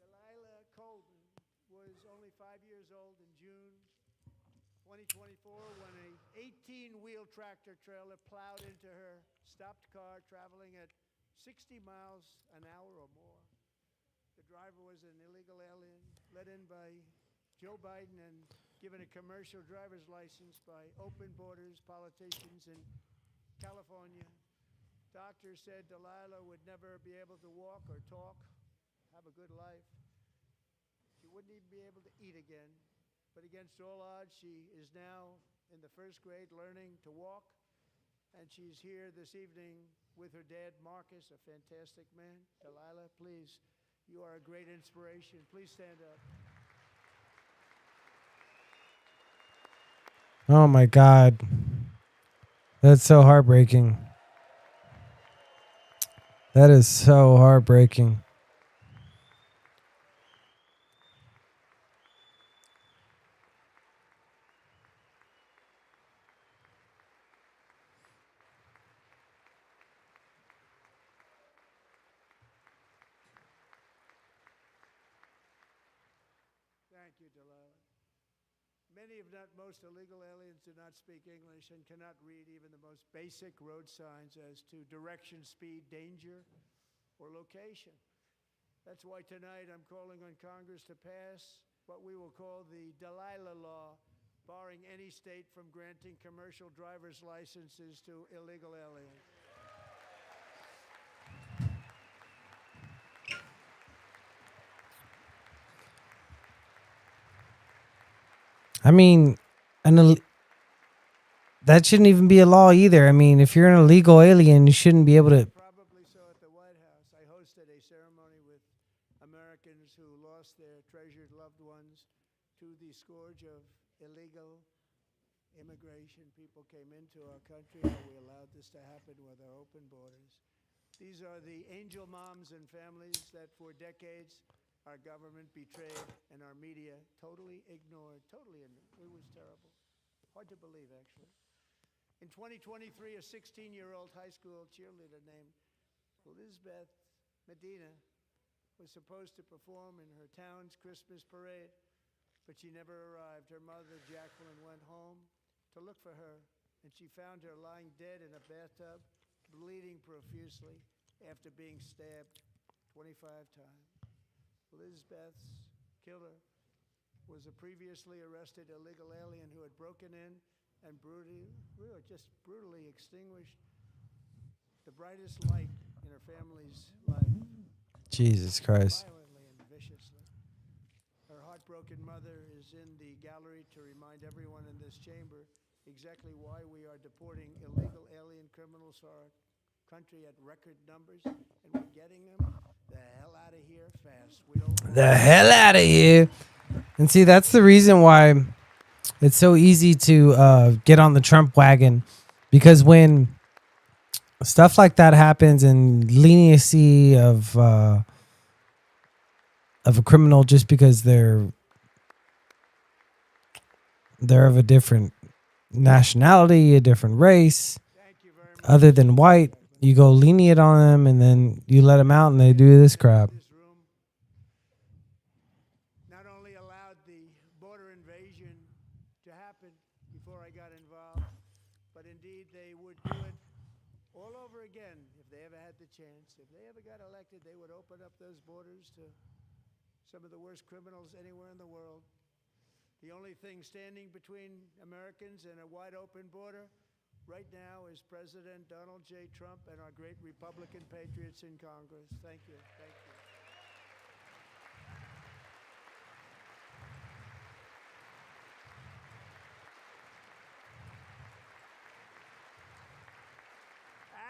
Delilah Colden was only 5 years old in June 2024 when a 18-wheel tractor trailer plowed into her stopped car traveling at 60 miles an hour or more. The driver was an illegal alien let in by Joe Biden and given a commercial driver's license by open borders politicians in California. Doctors said Delilah would never be able to walk or talk, have a good life. She wouldn't even be able to eat again. But against all odds, she is now in the first grade learning to walk. And she's here this evening with her dad, Marcus, a fantastic man. Delilah, please, you are a great inspiration. Please stand up. Oh my God. That's so heartbreaking. That is so heartbreaking. Thank you, Delilah. Many, if not most, illegal aliens do not speak English and cannot read even the most basic road signs as to direction, speed, danger, or location. That's why tonight I'm calling on Congress to pass what we will call the Delilah Law, barring any state from granting commercial driver's licenses to illegal aliens. I mean, that shouldn't even be a law either. I mean, if you're an illegal alien, you shouldn't be able to. Probably so at the White House. I hosted a ceremony with Americans who lost their treasured loved ones to the scourge of illegal immigration. People came into our country. How we allowed this to happen with our open borders. These are the angel moms and families that for decades our government betrayed and our media totally ignored. It was terrible. Hard to believe, actually. In 2023, a 16-year-old high school cheerleader named Elizabeth Medina was supposed to perform in her town's Christmas parade, but she never arrived. Her mother, Jacqueline, went home to look for her, and she found her lying dead in a bathtub, bleeding profusely after being stabbed 25 times. Elizabeth's killer was a previously arrested illegal alien who had broken in and brutally extinguished the brightest light in her family's life. Jesus Christ. Violently and viciously. Her heartbroken mother is in the gallery to remind everyone in this chamber exactly why we are deporting illegal alien criminals to our country at record numbers, and we're getting them the hell out of here fast. We don't The hell out of here. And see, that's the reason why it's so easy to get on the Trump wagon, because when stuff like that happens and leniency of a criminal just because they're of a different nationality, a different race, Thank you very much. other than white, you go lenient on them and then you let them out and they do this crap. This room not only allowed the border invasion to happen before I got involved, but indeed they would do it all over again if they ever had the chance. If they ever got elected, they would open up those borders to some of the worst criminals anywhere in the world. The only thing standing between Americans and a wide open border right now is President Donald J. Trump and our great Republican patriots in Congress. Thank you. Thank you.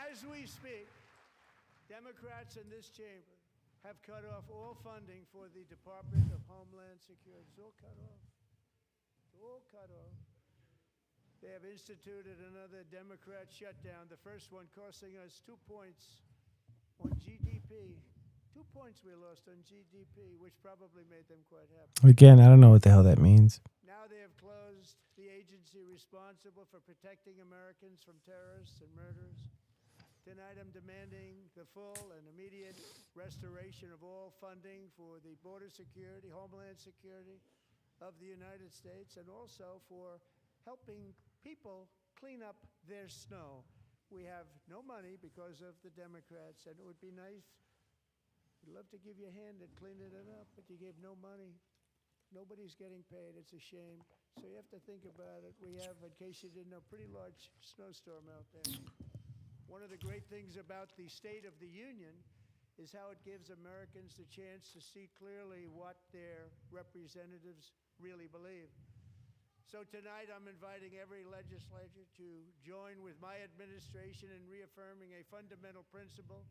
As we speak, Democrats in this chamber have cut off all funding for the Department of Homeland Security. It's all cut off. It's all cut off. They have instituted another Democrat shutdown, the first one costing us 2 points on GDP. 2 points we lost on GDP, which probably made them quite happy. Again, I don't know what the hell that means. Now they have closed the agency responsible for protecting Americans from terrorists and murderers. Tonight I'm demanding the full and immediate restoration of all funding for the border security, homeland security of the United States, and also for helping people clean up their snow. We have no money because of the Democrats, and it would be nice. We'd love to give you a hand at cleaning it up, but you gave no money. Nobody's getting paid. It's a shame. So you have to think about it. We have, in case you didn't know, a pretty large snowstorm out there. One of the great things about the State of the Union is how it gives Americans the chance to see clearly what their representatives really believe. So tonight I'm inviting every legislator to join with my administration in reaffirming a fundamental principle.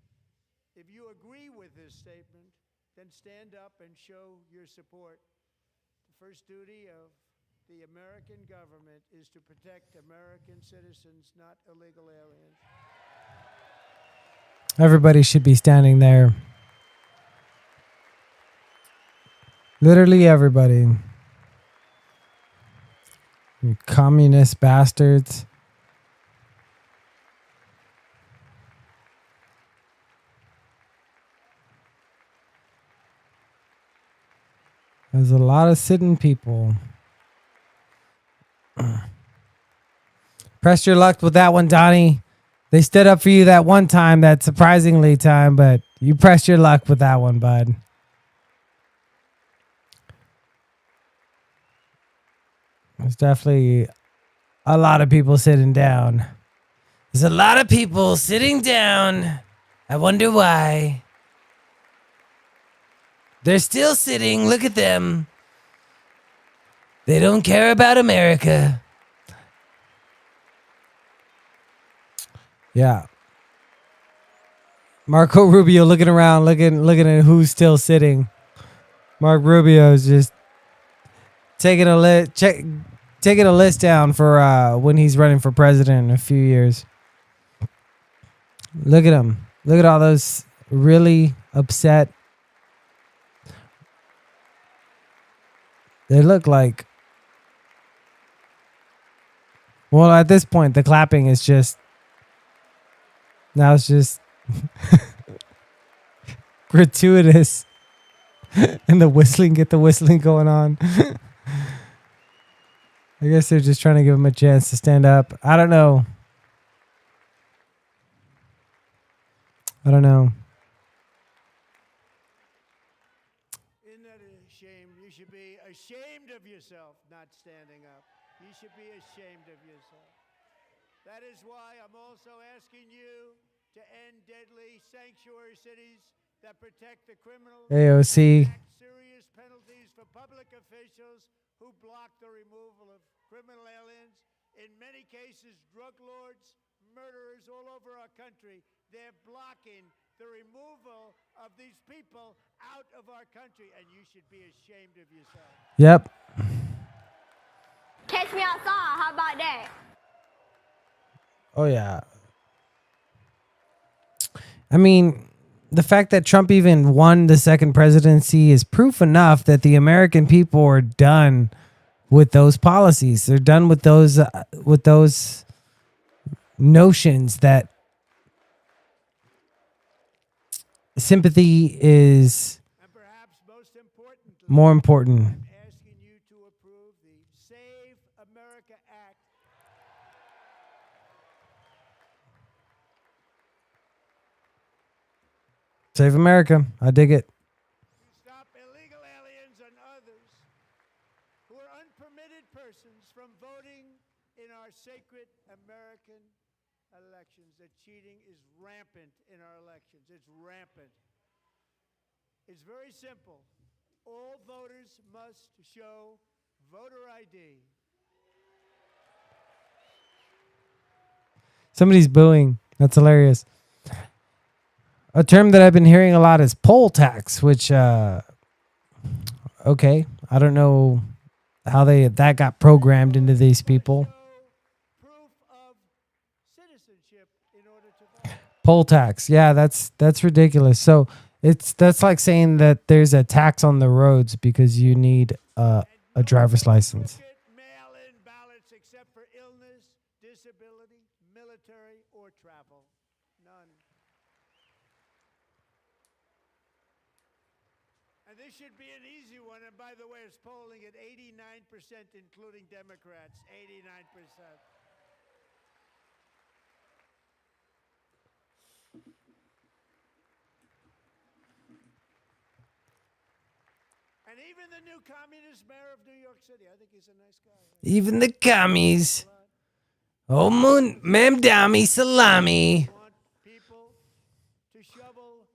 If you agree with this statement, then stand up and show your support. The first duty of the American government is to protect American citizens, not illegal aliens. Everybody should be standing there. Literally everybody. You communist bastards. There's a lot of sitting people. Press your luck with that one, Donnie. They stood up for you that one time, that surprisingly time, but you pressed your luck with that one, bud. There's definitely a lot of people sitting down. There's a lot of people sitting down. I wonder why. They're still sitting. Look at them. They don't care about America. Yeah. Marco Rubio looking around, looking at who's still sitting. Mark Rubio is just taking a list down for when he's running for president in a few years. Look at him. Look at all those really upset. They look like, well, at this point, the clapping is just, now it's just gratuitous. And the whistling, get the whistling going on. I guess they're just trying to give him a chance to stand up. I don't know. Isn't that a shame? You should be ashamed of yourself not standing up. You should be ashamed of yourself. That is why I'm also asking you to end deadly sanctuary cities that protect the criminals. AOC. Serious penalties for public officials who block the removal of criminal aliens. In many cases, drug lords, murderers all over our country. They're blocking the removal of these people out of our country, and you should be ashamed of yourself. Yep. Catch me outside. How about that? Oh, yeah. I mean, the fact that Trump even won the second presidency is proof enough that the American people are done with those policies. They're done with those notions that sympathy is And perhaps most importantly, more important. I'm asking you to approve the Save America Act. Save America. I dig it. Stop illegal aliens and others who are unpermitted persons from voting in our sacred American elections. That cheating is rampant in our elections. It's rampant. It's very simple. All voters must show voter ID. Somebody's booing. That's hilarious. A term that I've been hearing a lot is poll tax, which, okay, I don't know how that got programmed into these people. Show proof of citizenship in order to vote. Poll tax, yeah, that's ridiculous. So that's like saying that there's a tax on the roads because you need a driver's license. Mail-in ballots except for illness, disability, military, or travel. None. And this should be an easy one. And by the way, it's polling at 89%, including Democrats. 89%. And even the new communist mayor of New York City, I think he's a nice guy. Even the commies. Oh, ma'am, dami, salami. Want people to shovel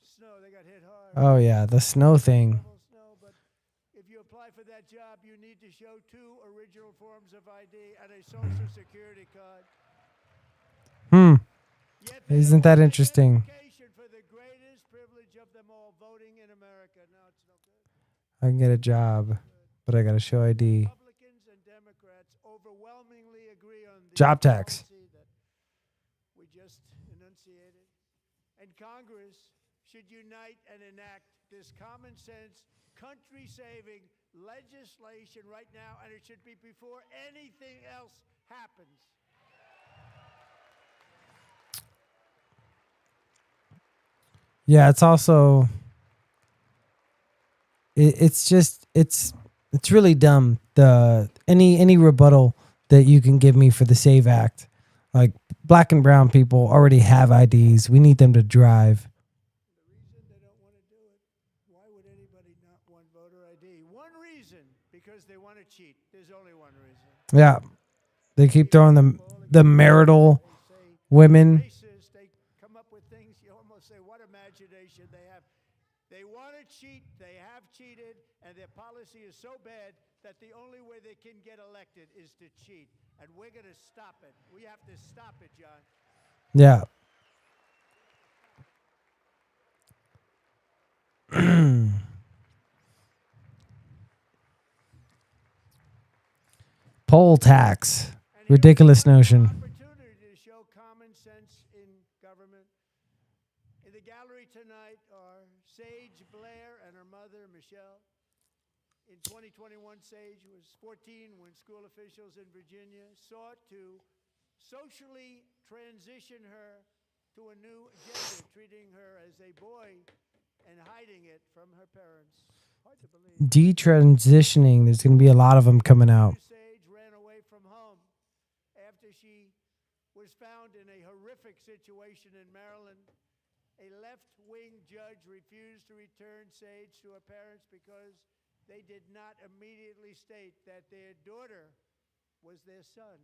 snow. They got hit hard. Oh, yeah, the snow thing. Shovel snow, but if you apply for that job, you need to show 2 original forms of ID and a social security card. Yet they Isn't don't that want interesting? identification for the greatest privilege of them all, voting in America. No, it's no good. I can get a job, but I got to show ID. Republicans and Democrats overwhelmingly agree on the Job tax. policy that we just enunciated. And Congress should unite and enact this common sense, country-saving legislation right now, and it should be before anything else happens. Yeah, it's also it's really dumb. The any rebuttal that you can give me for the SAVE Act, like black and brown people already have IDs. We need them to drive. The reason they don't want to do it, why would anybody not want voter ID? One reason, because they want to cheat. There's only one reason. Yeah, they keep throwing the marital They say women. racist. They come up with things you almost say, what imagination they have. They want to cheat. They have cheated, and their policy is so bad that the only way they can get elected is to cheat. And we're going to stop it. We have to stop it, John. Yeah. Poll tax. Ridiculous notion. Opportunity to show common sense in government. In the gallery tonight are Sage Blair and her mother, Michelle. In 2021, Sage was 14 when school officials in Virginia sought to socially transition her to a new gender, treating her as a boy and hiding it from her parents. Hard to believe. Detransitioning. There's going to be a lot of them coming out. Sage ran away from home after she was found in a horrific situation in Maryland. A left-wing judge refused to return Sage to her parents because they did not immediately state that their daughter was their son.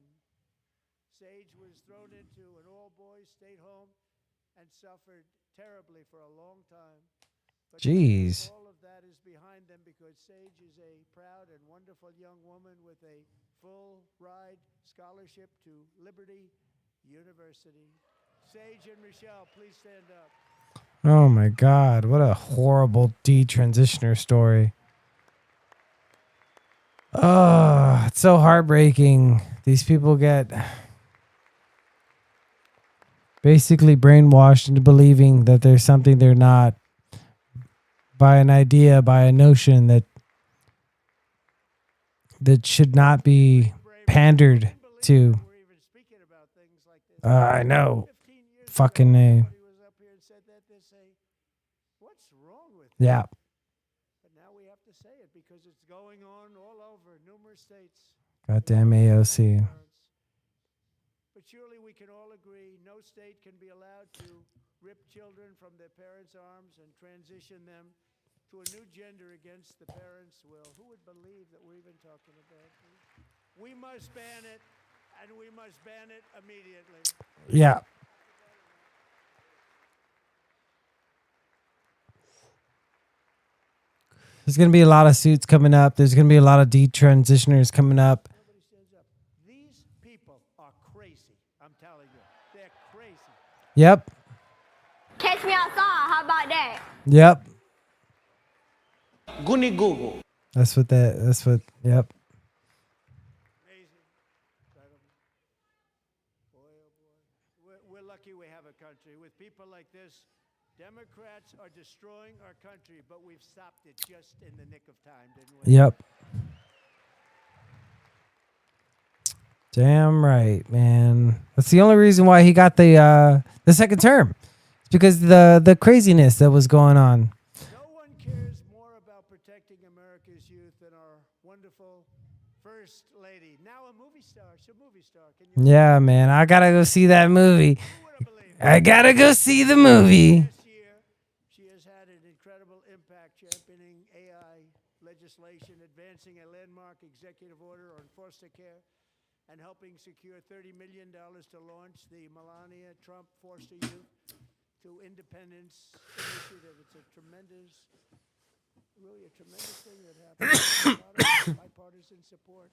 Sage was thrown into an all-boys state home and suffered terribly for a long time. But Jeez. all of that is behind them because Sage is a proud and wonderful young woman with a full-ride scholarship to Liberty University. Sage and Michelle, please stand up. Oh my God. What a horrible detransitioner story. Oh, it's so heartbreaking. These people get basically brainwashed into believing that there's something they're not by an idea, by a notion that should not be pandered to. We're even speaking about things like this. I know. 15 years Fucking ago, A. somebody was up here and said that, they say, what's wrong with you? Yeah. But now we have to say it because it's going on all over numerous states. Goddamn AOC. But surely we can all agree no state can be allowed to rip children from their parents' arms and transition them to a new gender against the parents' will. Who would believe that we're even talking about this? We must ban it, and we must ban it immediately. Yeah. There's going to be a lot of suits coming up. There's going to be a lot of detransitioners coming up. Nobody stands up. These people are crazy. I'm telling you. They're crazy. Yep. Catch me outside. How about that? Yep. Guni Gugu. That's what, yep. Amazing. Incredible. Boy, oh boy. We're lucky we have a country. With people like this, Democrats are destroying our country, but we've stopped it just in the nick of time, didn't we? Yep. Damn right, man. That's the only reason why he got the second term. It's because the craziness that was going on. No one cares more about protecting America's youth than our wonderful First Lady. Now a movie star. She's a movie star. Can you Yeah, man. I gotta go see that movie. Who would have believed it? I gotta go see the movie. Last year, she has had an incredible impact championing AI legislation, advancing a landmark executive order on foster care, and helping secure $30 million to launch the Melania Trump Foster Youth to Independence Initiative. It's a tremendous, really a tremendous thing that happened. A lot of bipartisan support.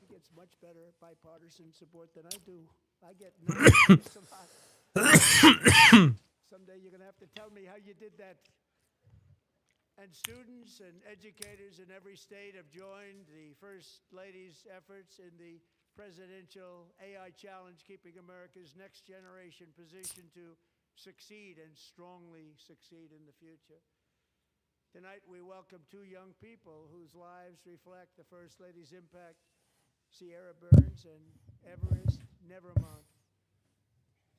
He gets much better bipartisan support than I do. I get none. It's a lot. Someday you're going to have to tell me how you did that. And students and educators in every state have joined the First Lady's efforts in the presidential AI challenge, keeping America's next generation positioned to succeed and strongly succeed in the future. Tonight we welcome two young people whose lives reflect the First Lady's impact, Sierra Burns and Everest Nevermont.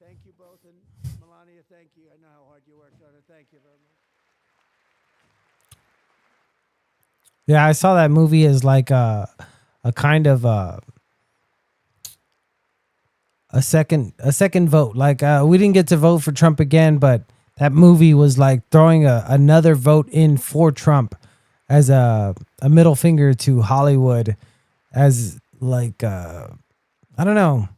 Thank you both, and Melania, thank you. I know how hard you worked on it. Thank you very much. Yeah, I saw that movie as like a kind of a second vote. Like we didn't get to vote for Trump again, but that movie was like throwing another vote in for Trump as a middle finger to Hollywood, as like I don't know.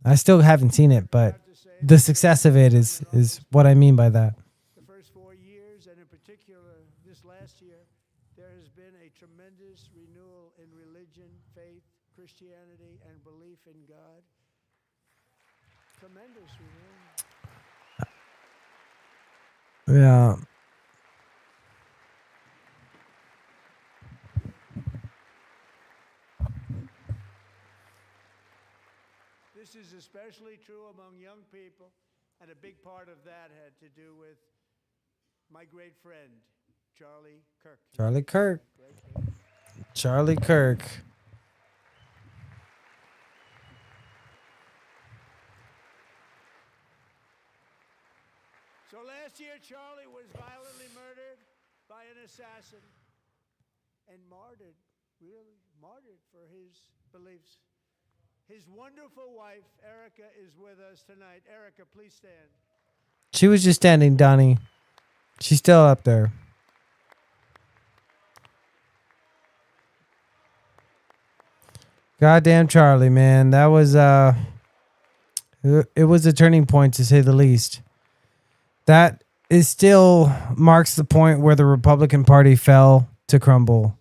I still haven't seen it, but the success of it is what I mean by that. The first 4 years, and in particular this last year, there has been a tremendous renewal in humanity and belief in God. Tremendous, Yeah. This is especially true among young people, and a big part of that had to do with my great friend, Charlie Kirk. Charlie Kirk. Great friend. Charlie Kirk. So last year, Charlie was violently murdered by an assassin and martyred, really martyred for his beliefs. His wonderful wife, Erica, is with us tonight. Erica, please stand. She was just standing, Donnie. She's still up there. Goddamn Charlie, man. That was it was a turning point to say the least. That is still marks the point where the Republican Party fell to crumble.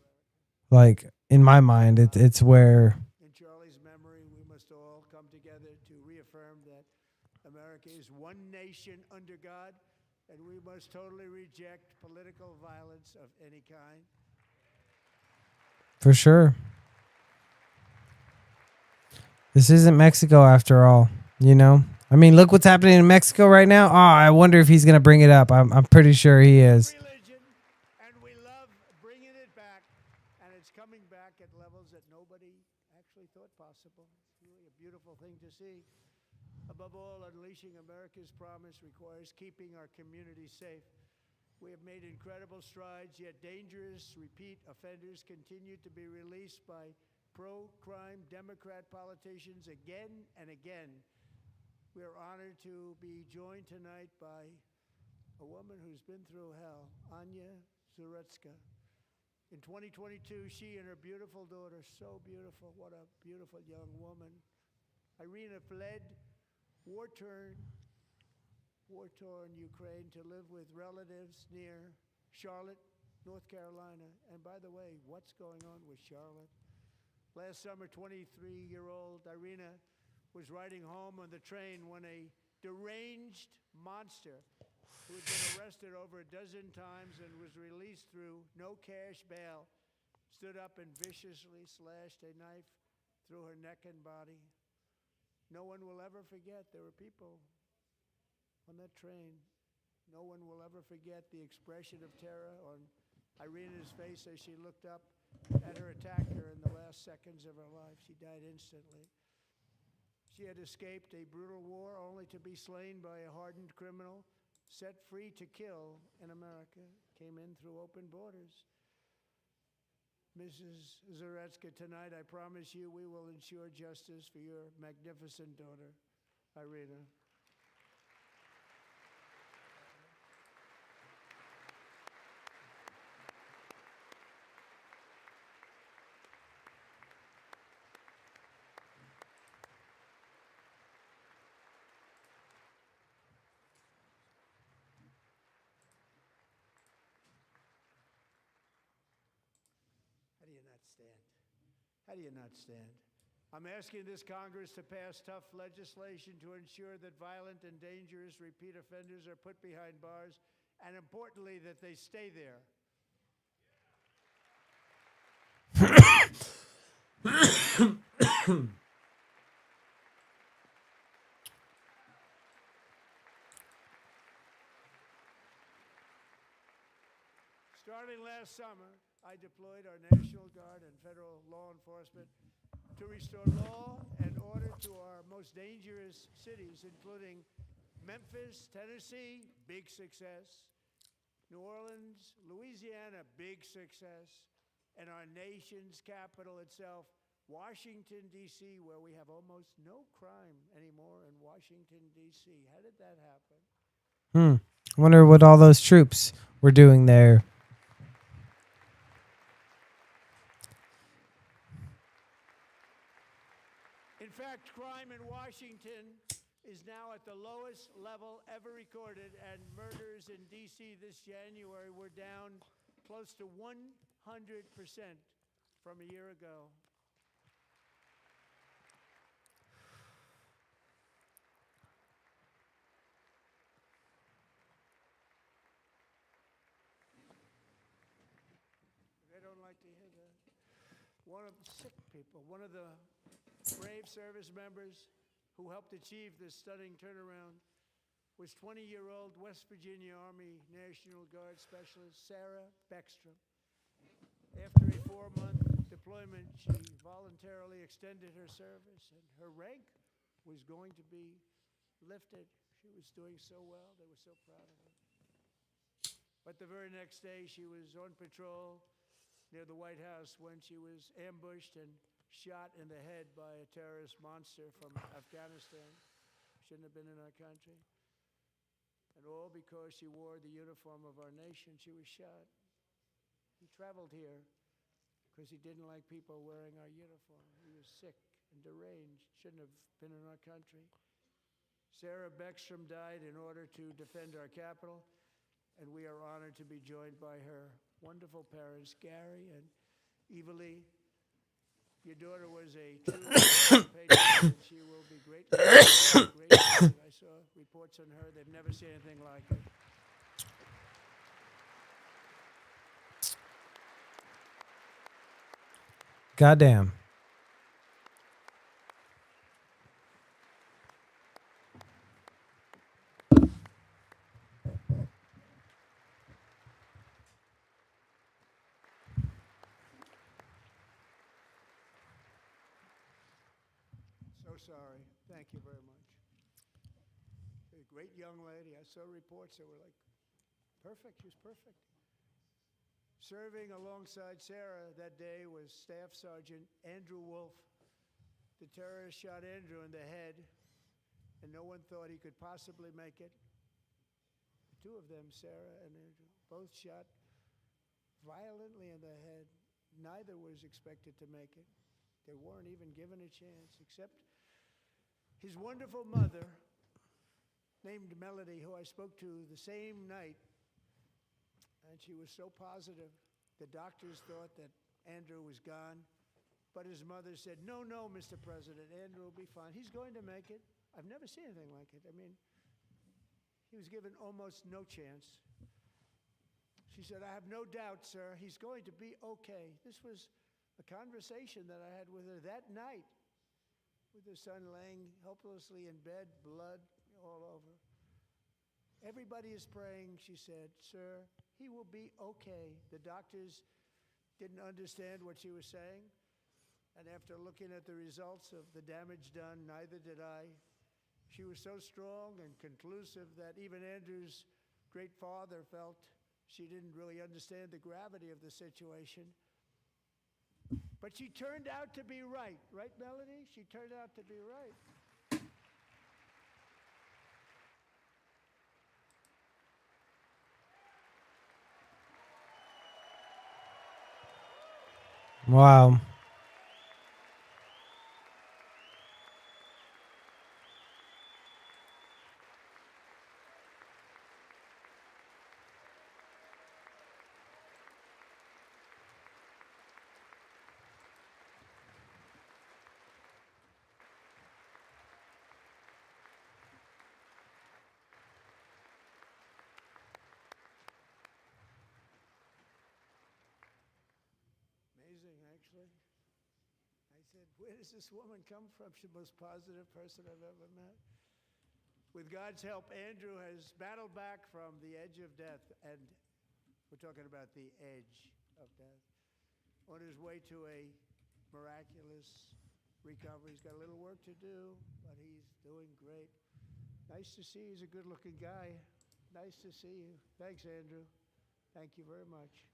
Like, in my mind, it's where In Charlie's memory, we must all come together to reaffirm that America is one nation under God, and we must totally reject political violence of any kind. for sure. This isn't Mexico after all, you know? I mean, look what's happening in Mexico right now. Oh, I wonder if he's going to bring it up. I'm pretty sure he is. Religion, and we love bringing it back, and it's coming back at levels that nobody actually thought possible. It's really a beautiful thing to see. Above all, unleashing America's promise requires keeping our communities safe. We have made incredible strides, yet dangerous repeat offenders continue to be released by pro-crime Democrat politicians again and again. We are honored to be joined tonight by a woman who's been through hell, Anya Zarutska. In 2022, she and her beautiful daughter, so beautiful, what a beautiful young woman, Irina, fled war-torn Ukraine to live with relatives near Charlotte, North Carolina. And by the way, what's going on with Charlotte? Last summer, 23-year-old Irina was riding home on the train when a deranged monster who had been arrested over a dozen times and was released through no cash bail stood up and viciously slashed a knife through her neck and body. No one will ever forget there were people on that train. No one will ever forget the expression of terror on Irina's face as she looked up at her attacker in the last seconds of her life. She died instantly. She had escaped a brutal war only to be slain by a hardened criminal, set free to kill in America, came in through open borders. Mrs. Zarutska, tonight I promise you we will ensure justice for your magnificent daughter, Irina. How do you not stand? How do you not stand? I'm asking this Congress to pass tough legislation to ensure that violent and dangerous repeat offenders are put behind bars, and importantly, that they stay there. Starting last summer, I deployed our National Guard and federal law enforcement to restore law and order to our most dangerous cities, including Memphis, Tennessee, big success, New Orleans, Louisiana, big success, and our nation's capital itself, Washington, D.C., where we have almost no crime anymore in Washington, D.C. How did that happen? I wonder what all those troops were doing there. In fact, crime in Washington is now at the lowest level ever recorded, and murders in D.C. this January were down close to 100% from a year ago. one of the sick people, one of the brave service members who helped achieve this stunning turnaround was 20-year-old West Virginia Army National Guard Specialist Sarah Beckstrom. After a 4-month deployment, she voluntarily extended her service, and her rank was going to be lifted. She was doing so well. They were so proud of her. But the very next day, she was on patrol near the White House when she was ambushed and shot in the head by a terrorist monster from Afghanistan. Shouldn't have been in our country. And all because she wore the uniform of our nation, she was shot. He traveled here because he didn't like people wearing our uniform. He was sick and deranged, shouldn't have been in our country. Sarah Beckstrom died in order to defend our capital, and we are honored to be joined by her wonderful parents, Gary and Eva Lee. Your daughter was a true patriot, and she will be greatly great. I saw reports on her. They've never seen anything like it. Goddamn. So sorry. Thank you very much. A great young lady. I saw reports that were like perfect. She was perfect. Serving alongside Sarah that day was Staff Sergeant Andrew Wolf. The terrorist shot Andrew in the head, and no one thought he could possibly make it. The two of them, Sarah and Andrew, both shot violently in the head. Neither was expected to make it. They weren't even given a chance, except his wonderful mother, named Melody, who I spoke to the same night, and she was so positive. The doctors thought that Andrew was gone, but his mother said, no, Mr. President, Andrew will be fine. He's going to make it. I've never seen anything like it. I mean, he was given almost no chance. She said, I have no doubt, sir, he's going to be okay. This was a conversation that I had with her that night, with her son laying helplessly in bed, blood all over. Everybody is praying, she said, sir, he will be okay. The doctors didn't understand what she was saying, and after looking at the results of the damage done, neither did I. She was so strong and conclusive that even Andrew's great father felt she didn't really understand the gravity of the situation. But she turned out to be right. Right, Melody? She turned out to be right. Wow. Amazing, actually. I said, where does this woman come from? She's the most positive person I've ever met. With God's help, Andrew has battled back from the edge of death, and we're talking about the edge of death, on his way to a miraculous recovery. He's got a little work to do, but he's doing great. Nice to see you. He's a good-looking guy. Nice to see you. Thanks, Andrew. Thank you very much.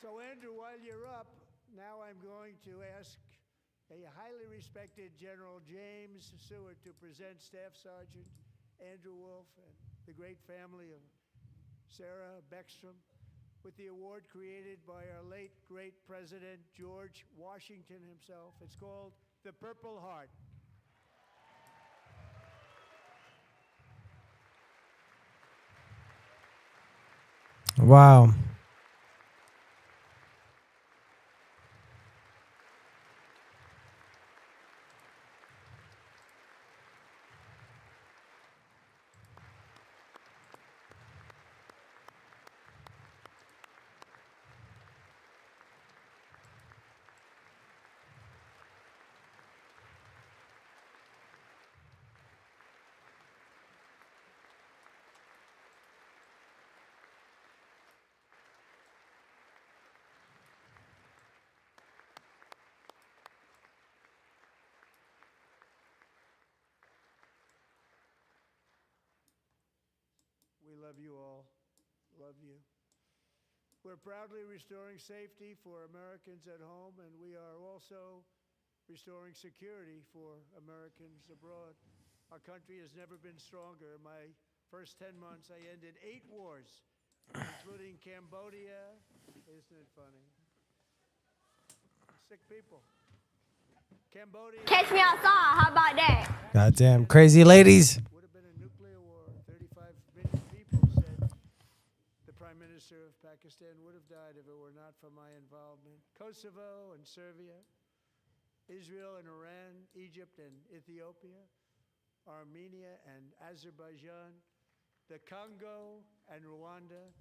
So, Andrew, while you're up, now I'm going to ask a highly respected General James Seward to present Staff Sergeant Andrew Wolf and the great family of Sarah Beckstrom with the award created by our late, great President George Washington himself. It's called the Purple Heart. Wow. love you all. Love you. We're proudly restoring safety for Americans at home, and we are also restoring security for Americans abroad. Our country has never been stronger. In my first 10 months, I ended 8 wars, including Cambodia. Isn't it funny? Sick people. Cambodia Catch me outside. How about that? Goddamn crazy ladies. would have been a nuclear war. 35 million people, said the Prime Minister of Pakistan, would have died if it were not for my involvement. Kosovo and Serbia, Israel and Iran, Egypt and Ethiopia, Armenia and Azerbaijan, the Congo and Rwanda,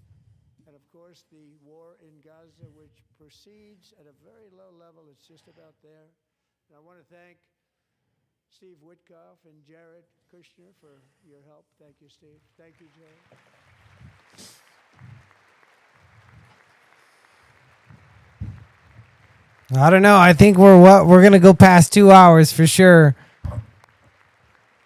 and of course the war in Gaza, which proceeds at a very low level. It's just about there. And I want to thank Steve Witkoff and Jared Kushner for your help. Thank you, Steve. Thank you, Jared. I don't know. I think we're gonna go past 2 hours for sure.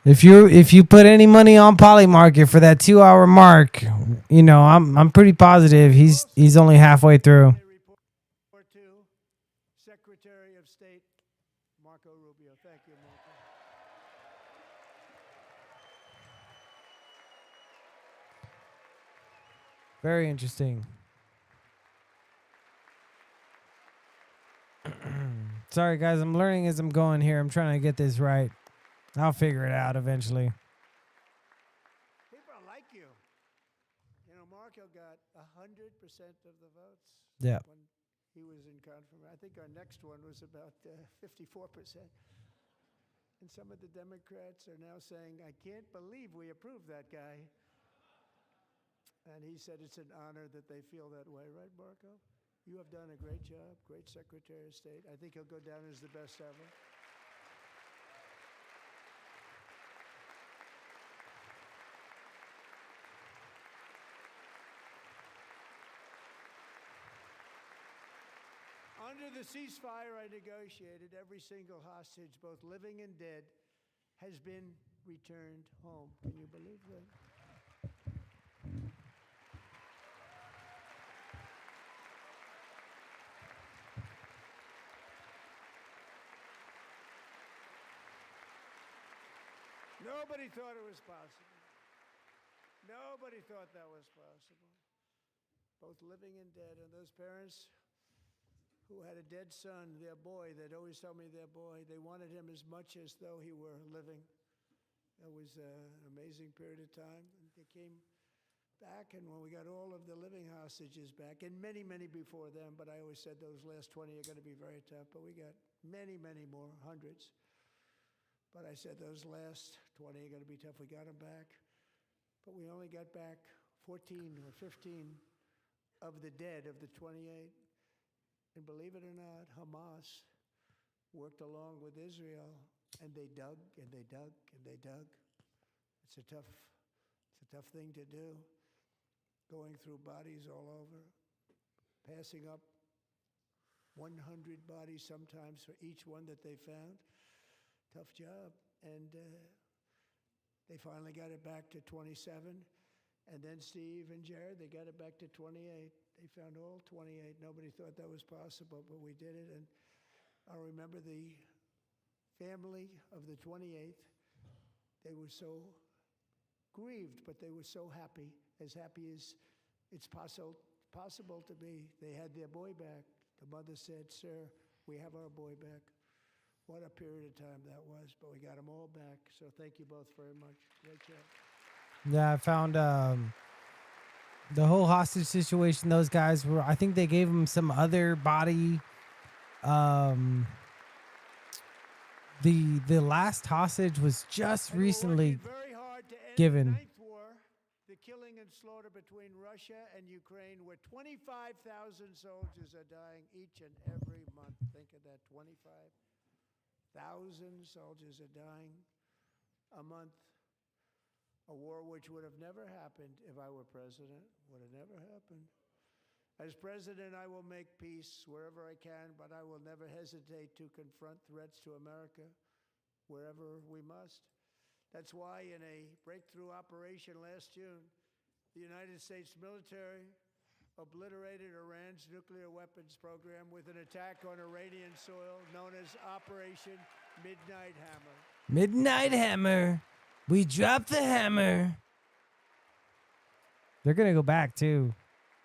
If you put any money on Polymarket for that 2 hour mark, you know I'm pretty positive he's only halfway through. Report to Secretary of State Marco Rubio. Thank you, Marco. Very interesting. Sorry guys, I'm learning as I'm going here. I'm trying to get this right. I'll figure it out eventually. People like you. You know, Marco got 100% of the votes. Yeah. When he was in confirmation. I think our next one was about 54%. And some of the Democrats are now saying, I can't believe we approved that guy. And he said it's an honor that they feel that way, right, Marco? You have done a great job, great Secretary of State. I think he'll go down as the best ever. Under the ceasefire I negotiated, every single hostage, both living and dead, has been returned home. Can you believe that? Nobody thought it was possible. Nobody thought that was possible. Both living and dead. And those parents who had a dead son, their boy, they'd always tell me their boy, they wanted him as much as though he were living. It was an amazing period of time. And they came back, and when we got all of the living hostages back, and many, many before them, but I always said those last 20 are going to be very tough, but we got many, many more, hundreds. But I said those last 20 are going to be tough. We got them back. But we only got back 14 or 15 of the dead of the 28. And believe it or not, Hamas worked along with Israel, and they dug and they dug and they dug. It's a tough thing to do, going through bodies all over, passing up 100 bodies sometimes for each one that they found. Tough job. And they finally got it back to 27. And then Steve and Jared, they got it back to 28. They found all 28. Nobody thought that was possible, but we did it. And I remember the family of the 28th. They were so grieved, but they were so happy as it's possible to be. They had their boy back. The mother said, "Sir, we have our boy back." What a period of time that was, but we got them all back. So thank you both very much. Great job. Yeah, I found the whole hostage situation. Those guys were, I think they gave them some other body. The last hostage was just recently very hard to end given. the Ninth War, the killing and slaughter between Russia and Ukraine, where 25,000 soldiers are dying each and every month. Think of that, 25,000 soldiers are dying a month. A war which would have never happened if I were president. Would have never happened. As president, I will make peace wherever I can, but I will never hesitate to confront threats to America wherever we must. That's why in a breakthrough operation last June, The United States military obliterated Iran's nuclear weapons program with an attack on Iranian soil known as Operation Midnight Hammer. Midnight Hammer. We dropped the hammer. They're going to go back too.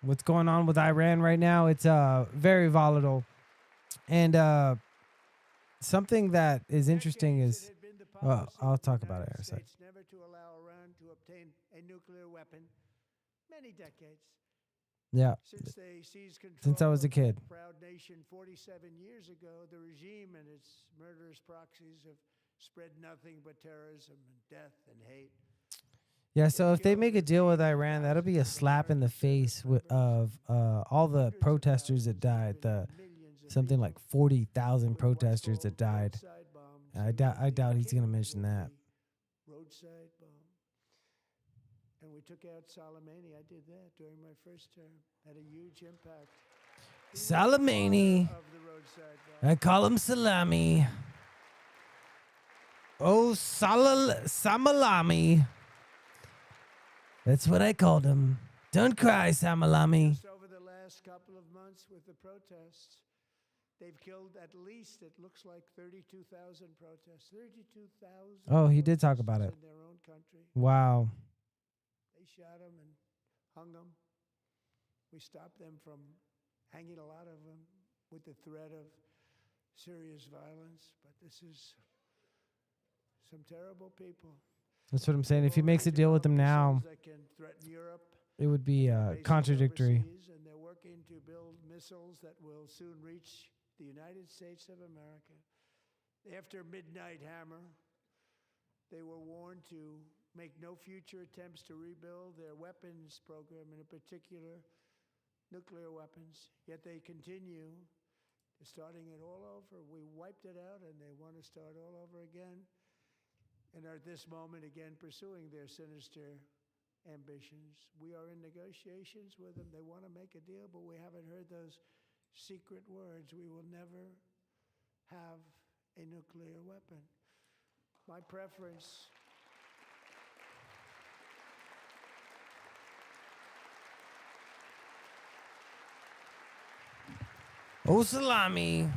What's going on with Iran right now? It's very volatile. And something that is interesting Decades, is, it had been the well, policy I'll of the talk about it United in a sec. States never to allow Iran to obtain a nuclear weapon. Many decades. Yeah. Since they seized control Since I was a of kid. that proud nation 47 years ago, the regime and its murderous proxies have spread nothing but terrorism and death and hate. Yeah, so if they make a deal with Iran, that'll be a slap in the face of all the protesters that died. Something like 40,000 protesters that died. I doubt he's going to mention that. Roadside bomb. And we took out Soleimani. I did that during my first term. Had a huge impact. He was the Soleimani. father of the roadside bomb. I call him Salami. Oh, Samalami. That's what I called him. Don't cry, Samalami. Just over the last couple of months with the protests, they've killed at least, it looks like, 32,000 protests. 32,000. Oh, he did talk about it. In their own country. Wow. They shot them and hung them. We stopped them from hanging a lot of them with the threat of serious violence. But this is some terrible people. That's what I'm saying. If he makes a deal with them now, That can threaten Europe. it would be Bases contradictory. overseas, and they're working to build missiles that will soon reach the United States of America. After Midnight Hammer, they were warned to make no future attempts to rebuild their weapons program, and in particular, nuclear weapons. Yet they continue, starting it all over. We wiped it out, and they want to start all over again, and are at this moment again pursuing their sinister ambitions. We are in negotiations with them. They want to make a deal, but we haven't heard those secret words. We will never have a nuclear weapon. My preference. Oh, Salami.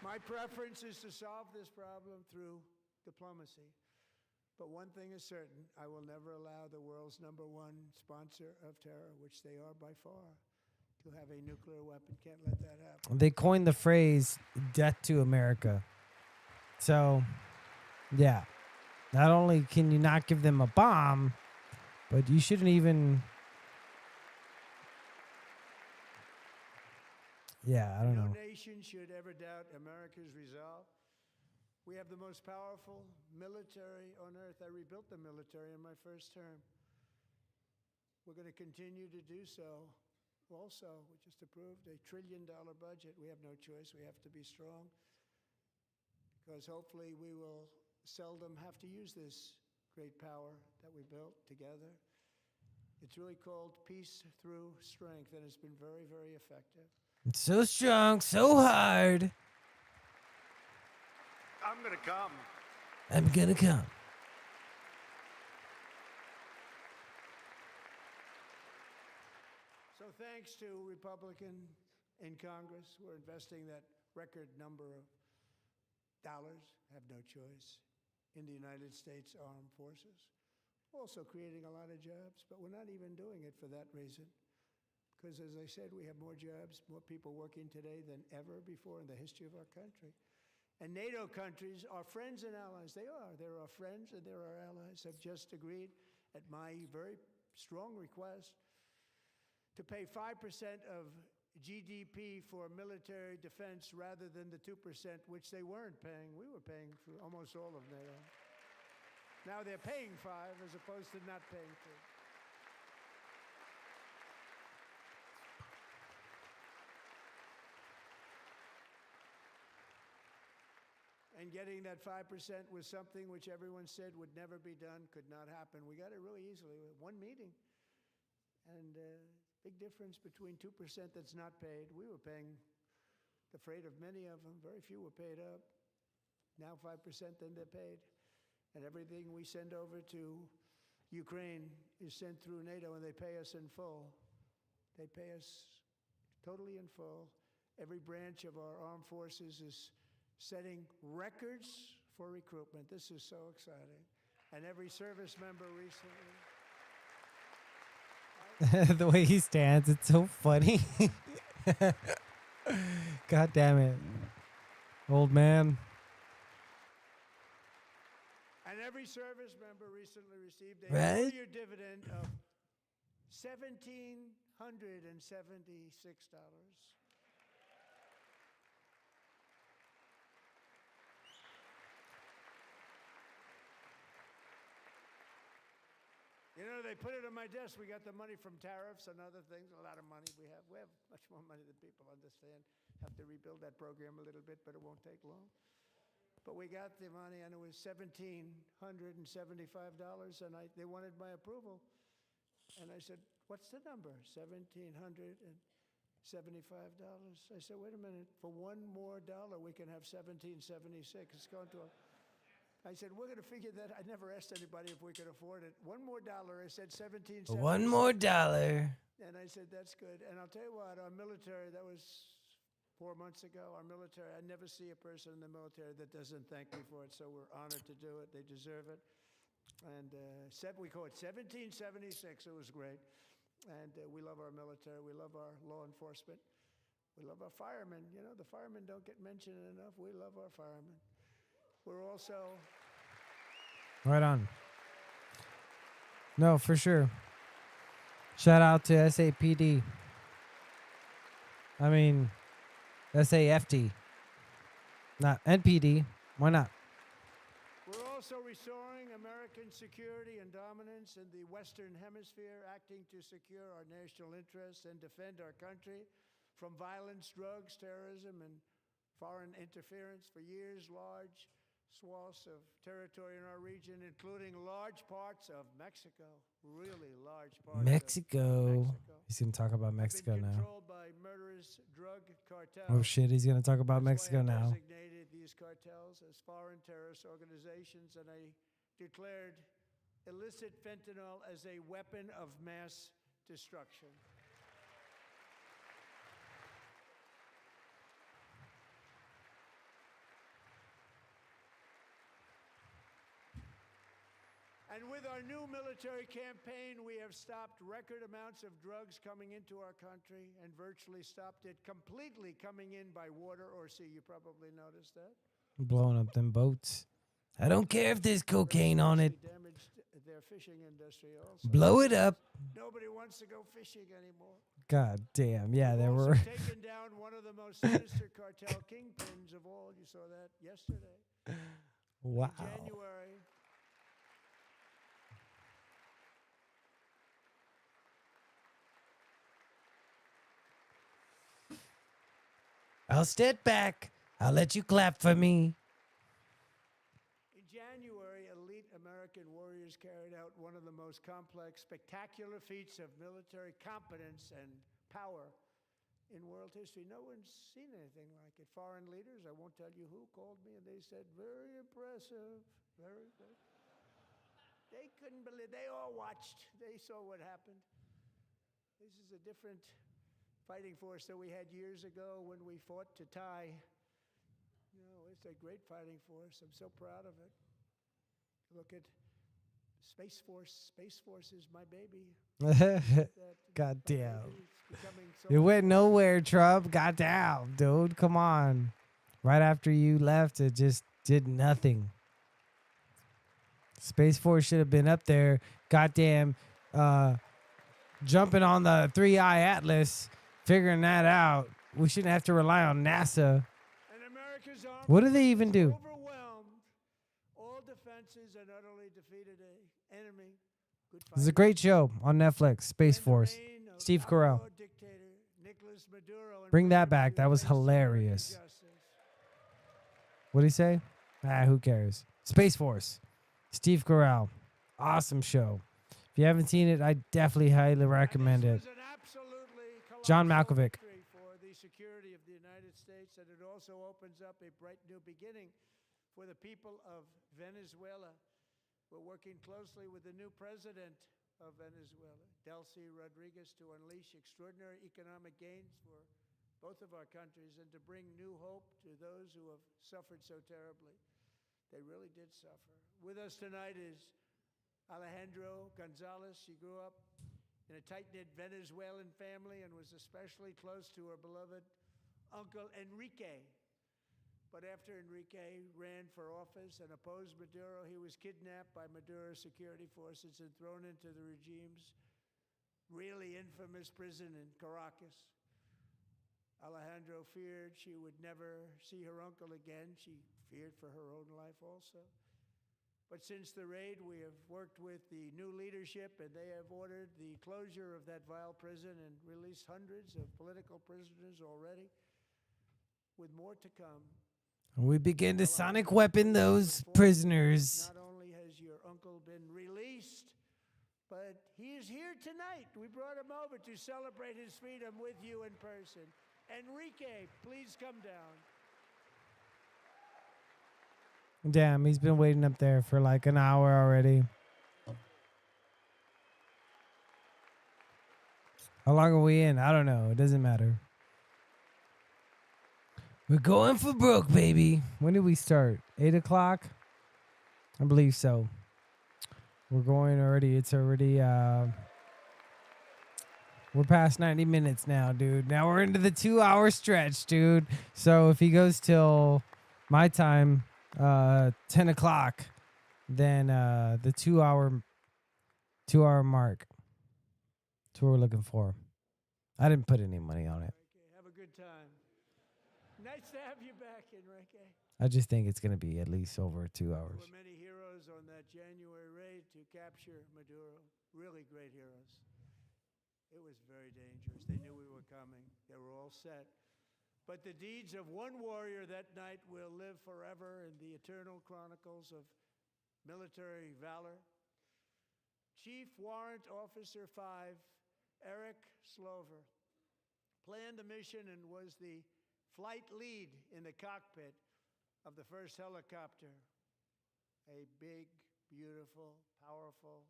My preference is to solve this problem through diplomacy. But one thing is certain, I will never allow the world's #1 sponsor of terror, which they are by far, to have a nuclear weapon. Can't let that happen. They coined the phrase "death to America." So, yeah. Not only can you not give them a bomb, but you shouldn't even. Yeah, I don't No know. nation should ever doubt America's resolve. We have the most powerful military on earth. I rebuilt the military in my first term. We're going to continue to do so. Also, we just approved a $1 trillion budget. We have no choice. We have to be strong because hopefully we will seldom have to use this great power that we built together. It's really called peace through strength, and it's been very, very effective. It's so strong, so hard. I'm going to come. I'm gonna come. So thanks to Republican in Congress, we're investing that record number of dollars, have no choice, in the United States Armed Forces. Also creating a lot of jobs, but we're not even doing it for that reason. Because as I said, we have more jobs, more people working today than ever before in the history of our country. And NATO countries are friends and allies. They are. They're our friends and they're our allies. Have just agreed at my very strong request to pay 5% of GDP for military defense rather than the 2%, which they weren't paying. We were paying for almost all of NATO. Now they're paying 5 as opposed to not paying 2. And getting that 5% was something which everyone said would never be done, could not happen. We got it really easily with one meeting. And big difference between 2% that's not paid. We were paying the freight of many of them. Very few were paid up. now 5%, then they're paid. And everything we send over to Ukraine is sent through NATO, and they pay us in full. They pay us totally in full. Every branch of our armed forces is setting records for recruitment. This is so exciting. And every service member recently. The way he stands, it's so funny. God damn it. Old man. And every service member recently received a Right? four-year dividend of $1,776. You know, they put it on my desk. We got the money from tariffs and other things, a lot of money we have. We have much more money than people understand. Have to rebuild that program a little bit, but it won't take long. But we got the money, and it was $1,775, and they wanted my approval. And I said, what's the number? $1,775. I said, wait a minute. For one more dollar, we can have $1,776. It's going to I said, we're going to figure that. I never asked anybody if we could afford it. One more dollar. I said $1,776. One more dollar. And I said, that's good. And I'll tell you what, our military, that was 4 months ago, our military, I never see a person in the military that doesn't thank me for it, so we're honored to do it. They deserve it. And we call it 1776. It was great. And we love our military. We love our law enforcement. We love our firemen. You know, the firemen don't get mentioned enough. We love our firemen. We're also... Right on. No, for sure. Shout out to SAPD. I mean, SAFD. Not NPD. Why not? We're also restoring American security and dominance in the Western Hemisphere, acting to secure our national interests and defend our country from violence, drugs, terrorism, and foreign interference. For years, large swaths of territory in our region, including large parts of Mexico, really large parts of Mexico. He's going to talk about Mexico have been now. controlled by murderous drug cartels. Oh, shit. He's going to talk about That's Mexico why I now. designated these cartels as foreign terrorist organizations, and I declared illicit fentanyl as a weapon of mass destruction. And with our new military campaign, we have stopped record amounts of drugs coming into our country and virtually stopped it completely coming in by water or sea. You probably noticed that. Blowing up them boats. I don't care if there's cocaine on it. Damaged their fishing industry also. Blow it up. Nobody wants to go fishing anymore. God damn. Yeah, there Also were. taken down one of the most sinister cartel kingpins of all. You saw that yesterday. Wow. January. I'll step back. I'll let you clap for me. In January, elite American warriors carried out one of the most complex, spectacular feats of military competence and power in world history. No one's seen anything like it. Foreign leaders, I won't tell you who, called me and they said, very impressive, very good. They couldn't believe, they all watched. They saw what happened. This is a different fighting force that we had years ago when we fought to tie. You know, it's a great fighting force. I'm so proud of it. Look at Space Force. Space Force is my baby. God damn. It's becoming so It went nowhere, Trump. God damn, dude. Come on. Right after you left, it just did nothing. Space Force should have been up there. Goddamn. Jumping on the 3-eye Atlas. Figuring that out. We shouldn't have to rely on NASA. And America's armed What do they even do? overwhelmed. All defenses and utterly defeated an enemy. Good This is a fighting. great show on Netflix. Space And the Force. reign of Steve Carell. outlaw dictator Nicolas Maduro and Bring that President back. of That was the United States hilarious. Justice. What did he say? Who cares? Space Force. Steve Carell. Awesome show. If you haven't seen it, I definitely highly recommend it. This was an absolutely John colossal Malkovich. victory for the security of the United States, and it also opens up a bright new beginning For the people of Venezuela, we're working closely with the new president of Venezuela, Delcy Rodriguez, to unleash extraordinary economic gains for both of our countries and to bring new hope to those who have suffered so terribly. They really did suffer. With us tonight is Alejandro Gonzalez. She grew up in a tight-knit Venezuelan family and was especially close to her beloved uncle Enrique. But after Enrique ran for office and opposed Maduro, he was kidnapped by Maduro's security forces and thrown into the regime's really infamous prison in Caracas. Alejandro feared she would never see her uncle again. She feared for her own life also. But since the raid, we have worked with the new leadership, and they have ordered the closure of that vile prison and released hundreds of political prisoners already, with more to come. We begin to sonic weapon those prisoners. Not only has your uncle been released, but he is here tonight. We brought him over to celebrate his freedom with you in person. Enrique, please come down. Damn, he's been waiting up there for like an hour already. How long are we in? I don't know. It doesn't matter. We're going for broke, baby. When did we start? 8 o'clock? I believe so. We're going already. It's already, we're past 90 minutes now, dude. Now we're into the 2-hour stretch, dude. So if he goes till my time, 10 o'clock, then the 2-hour mark. That's what we're looking for. I didn't put any money on it. Okay, have a good time. Nice to have you back, Enrique. I just think it's going to be at least over 2 There hours. were many heroes on that January raid to capture Maduro. Really great heroes. It was very dangerous. They knew we were coming. They were all set. But the deeds of one warrior that night will live forever in the eternal chronicles of military valor. Chief Warrant Officer 5, Eric Slover, planned the mission and was the flight lead in the cockpit of the first helicopter, a big, beautiful, powerful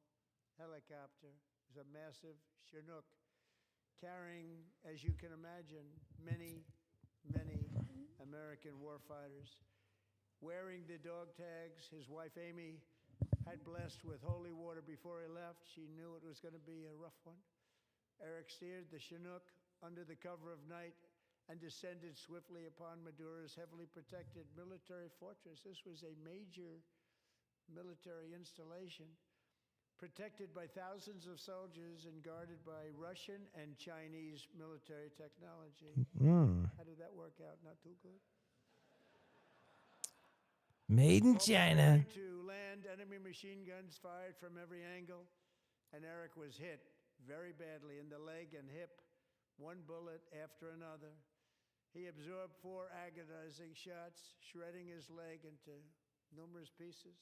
helicopter. It was a massive Chinook carrying, as you can imagine, many American warfighters. Wearing the dog tags his wife Amy had blessed with holy water before he left. She knew it was going to be a rough one. Eric steered the Chinook under the cover of night and descended swiftly upon Maduro's heavily protected military fortress. This was a major military installation, protected by thousands of soldiers and guarded by Russian and Chinese military technology. How did that work out? Not too good. Made in China. To land, enemy machine guns fired from every angle, and Eric was hit very badly in the leg and hip, one bullet after another. He absorbed 4 agonizing shots, shredding his leg into numerous pieces.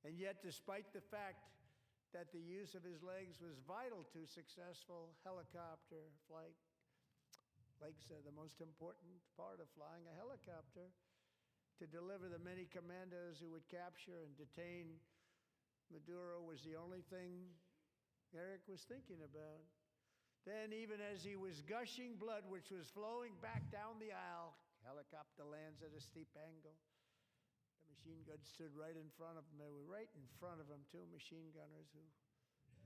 And yet, despite the fact that the use of his legs was vital to successful helicopter flight, legs are the most important part of flying a helicopter, to deliver the many commandos who would capture and detain Maduro was the only thing Eric was thinking about. Then, even as he was gushing blood, which was flowing back down the aisle, helicopter lands at a steep angle. The machine guns stood right in front of him. They were right in front of him, 2 machine gunners who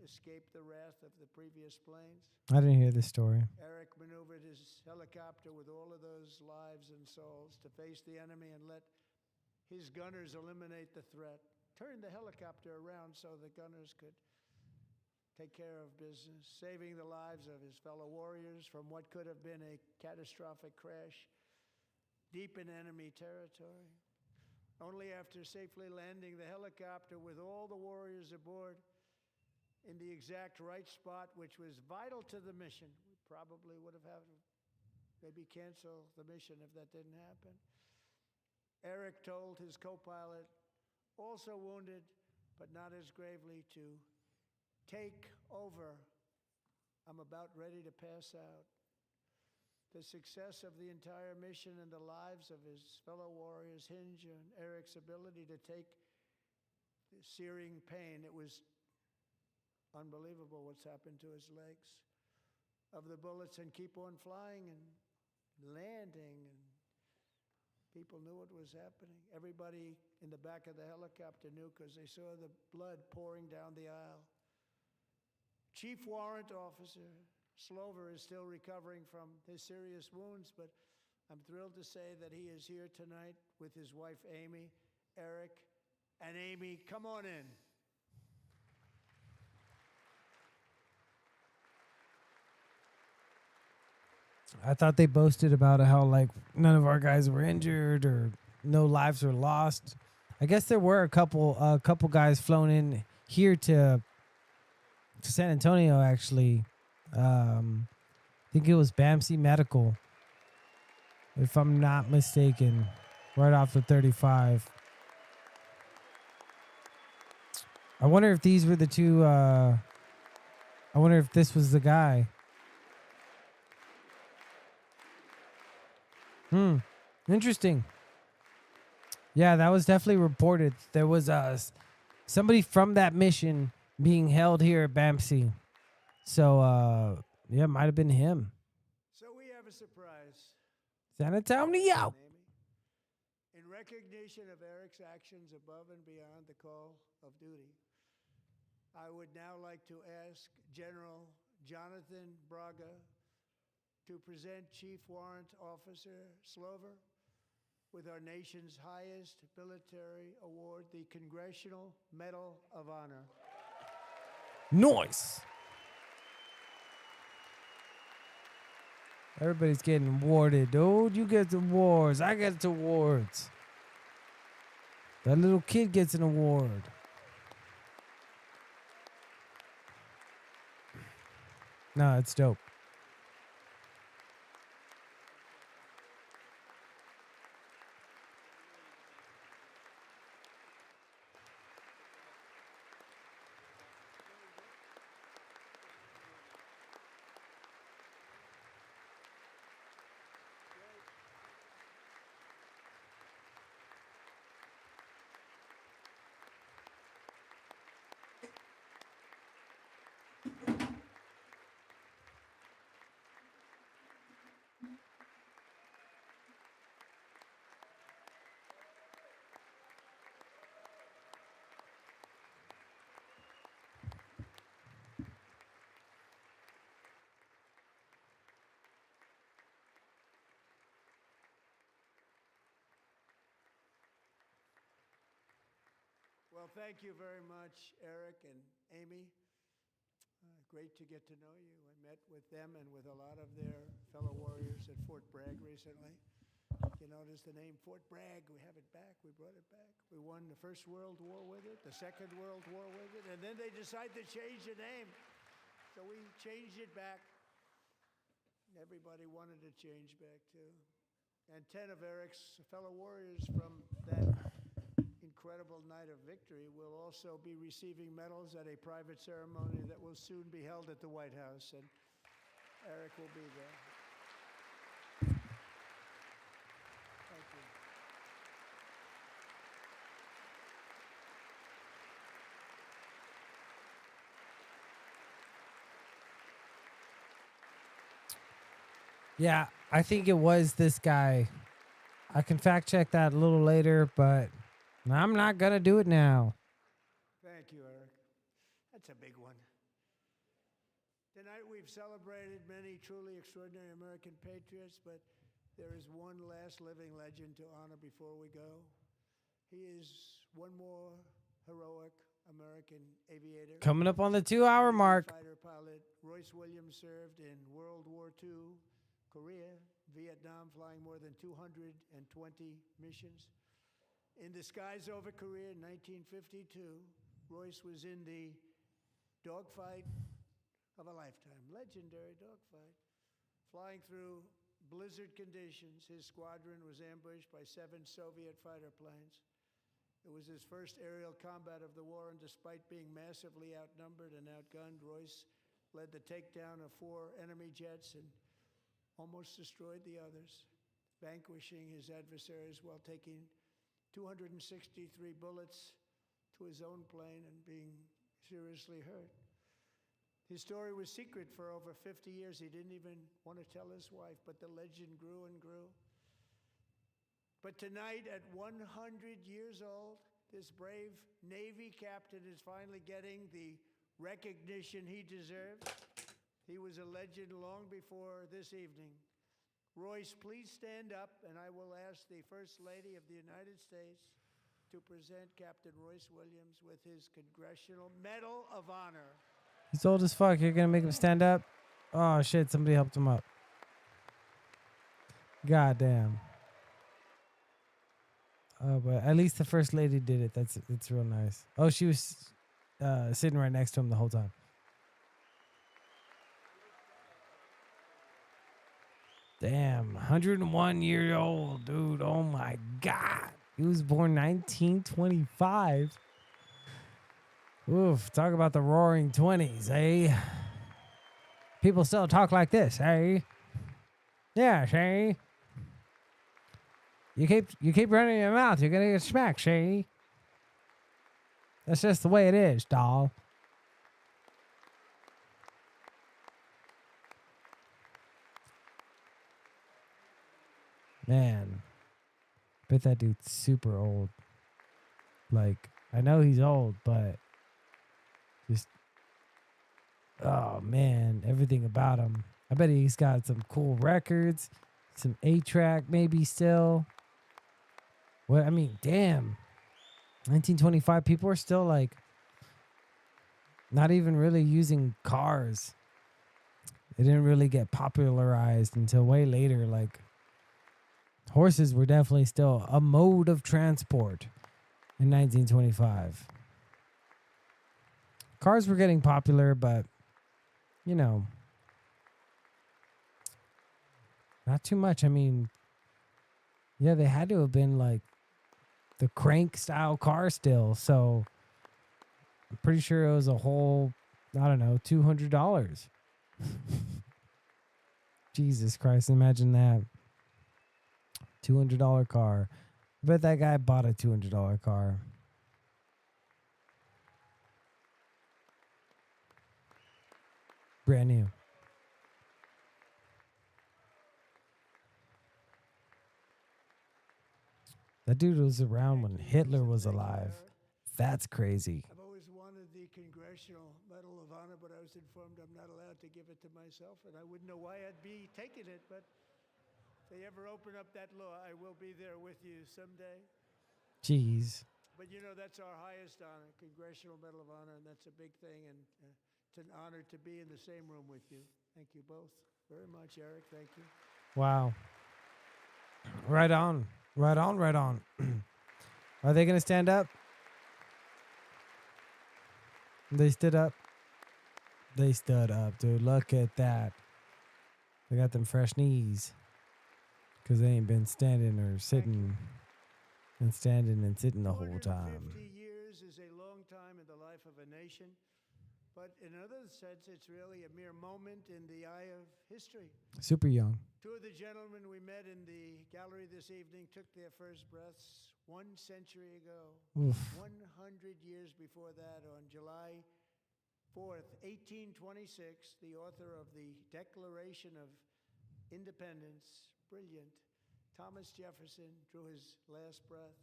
escaped the wrath of the previous planes. I didn't hear this story. Eric maneuvered his helicopter with all of those lives and souls to face the enemy and let his gunners eliminate the threat. Turned the helicopter around so the gunners could take care of business, saving the lives of his fellow warriors from what could have been a catastrophic crash deep in enemy territory. Only after safely landing the helicopter with all the warriors aboard in the exact right spot, which was vital to the mission. We probably would have had to maybe cancel the mission if that didn't happen. Eric told his co-pilot, also wounded, but not as gravely, to take over. I'm about ready to pass out. The success of the entire mission and the lives of his fellow warriors hinge on Eric's ability to take the searing pain. It was unbelievable what's happened to his legs of the bullets and keep on flying and landing, and people knew what was happening. Everybody in the back of the helicopter knew because they saw the blood pouring down the aisle. Chief Warrant Officer Slover is still recovering from his serious wounds, but I'm thrilled to say that he is here tonight with his wife Amy, Eric, and Amy, come on in. I thought they boasted about how like none of our guys were injured or no lives were lost. I guess there were a couple guys flown in here to San Antonio actually. I think it was BAMC Medical, if I'm not mistaken, right off the 35. I wonder if these were the two. I wonder if this was the guy. Interesting. Yeah, that was definitely reported. There was somebody from that mission being held here at BAMC. So, yeah, it might have been him. So we have a surprise. San Antonio. In recognition of Eric's actions above and beyond the call of duty, I would now like to ask General Jonathan Braga to present Chief Warrant Officer Slover with our nation's highest military award, the Congressional Medal of Honor. Nice. Everybody's getting awarded, dude. You get the awards. I get the awards. That little kid gets an award. No, it's dope. Well, thank you very much, Eric and Amy. Great to get to know you. I met with them and with a lot of their fellow warriors at Fort Bragg recently. You notice the name Fort Bragg, we have it back, we brought it back. We won the First World War with it, the Second World War with it, and then they decided to change the name. So we changed it back. Everybody wanted to change back too. And 10 of Eric's fellow warriors from that incredible night of victory will also be receiving medals at a private ceremony that will soon be held at the White House, and Eric will be there. Thank you. Yeah, I think it was this guy. I can fact check that a little later, but I'm not going to do it now. Thank you, Eric. That's a big one. Tonight we've celebrated many truly extraordinary American patriots, but there is one last living legend to honor before we go. He is one more heroic American aviator. Coming up on the 2-hour mark. Fighter pilot Royce Williams served in World War II, Korea, Vietnam, flying more than 220 missions. In the skies over Korea in 1952, Royce was in the dogfight of a lifetime, legendary dogfight. Flying through blizzard conditions, his squadron was ambushed by 7 Soviet fighter planes. It was his first aerial combat of the war, and despite being massively outnumbered and outgunned, Royce led the takedown of 4 enemy jets and almost destroyed the others, vanquishing his adversaries while taking 263 bullets to his own plane and being seriously hurt. His story was secret for over 50 years. He didn't even want to tell his wife, but the legend grew and grew. But tonight, at 100 years old, this brave Navy captain is finally getting the recognition he deserves. He was a legend long before this evening. Royce, please stand up, and I will ask the First Lady of the United States to present Captain Royce Williams with his Congressional Medal of Honor. He's old as fuck. You're gonna make him stand up? Oh shit! Somebody helped him up. God damn. Oh, but at least the First Lady did it. That's real nice. Oh, she was sitting right next to him the whole time. Damn, 101 year old dude. Oh my God. He was born 1925. Oof, talk about the roaring 20s, eh? People still talk like this, eh? Yeah, eh? You keep running your mouth, you're gonna get smacked, eh? That's just the way it is, doll. Man, bet that dude's super old. Like, I know he's old, but just, oh man, everything about him. I bet he's got some cool records, some 8-track maybe still. What, I mean, damn. 1925, people are still like not even really using cars. They didn't really get popularized until way later. Like, horses were definitely still a mode of transport in 1925. Cars were getting popular, but, you know, not too much. I mean, yeah, they had to have been like the crank style car still. So I'm pretty sure it was a whole, I don't know, $200. Jesus Christ, imagine that. $200 car. I bet that guy bought a $200 car. Brand new. That dude was around when Hitler was alive. That's crazy. I've always wanted the Congressional Medal of Honor, but I was informed I'm not allowed to give it to myself, and I wouldn't know why I'd be taking it, but if they ever open up that law, I will be there with you someday. Jeez. But you know, that's our highest honor, Congressional Medal of Honor, and that's a big thing, and it's an honor to be in the same room with you. Thank you both very much, Eric. Thank you. Wow. Right on. Right on, right on. Are they going to stand up? They stood up. They stood up, dude. Look at that. They got them fresh knees. Because they ain't been standing or sitting and standing and sitting the whole time. 50 years is a long time in the life of a nation. But in another sense, it's really a mere moment in the eye of history. Super young. Two of the gentlemen we met in the gallery this evening took their first breaths 1 century ago. Oof. 100 years before that, on July 4th, 1826, the author of the Declaration of Independence, brilliant, Thomas Jefferson, drew his last breath.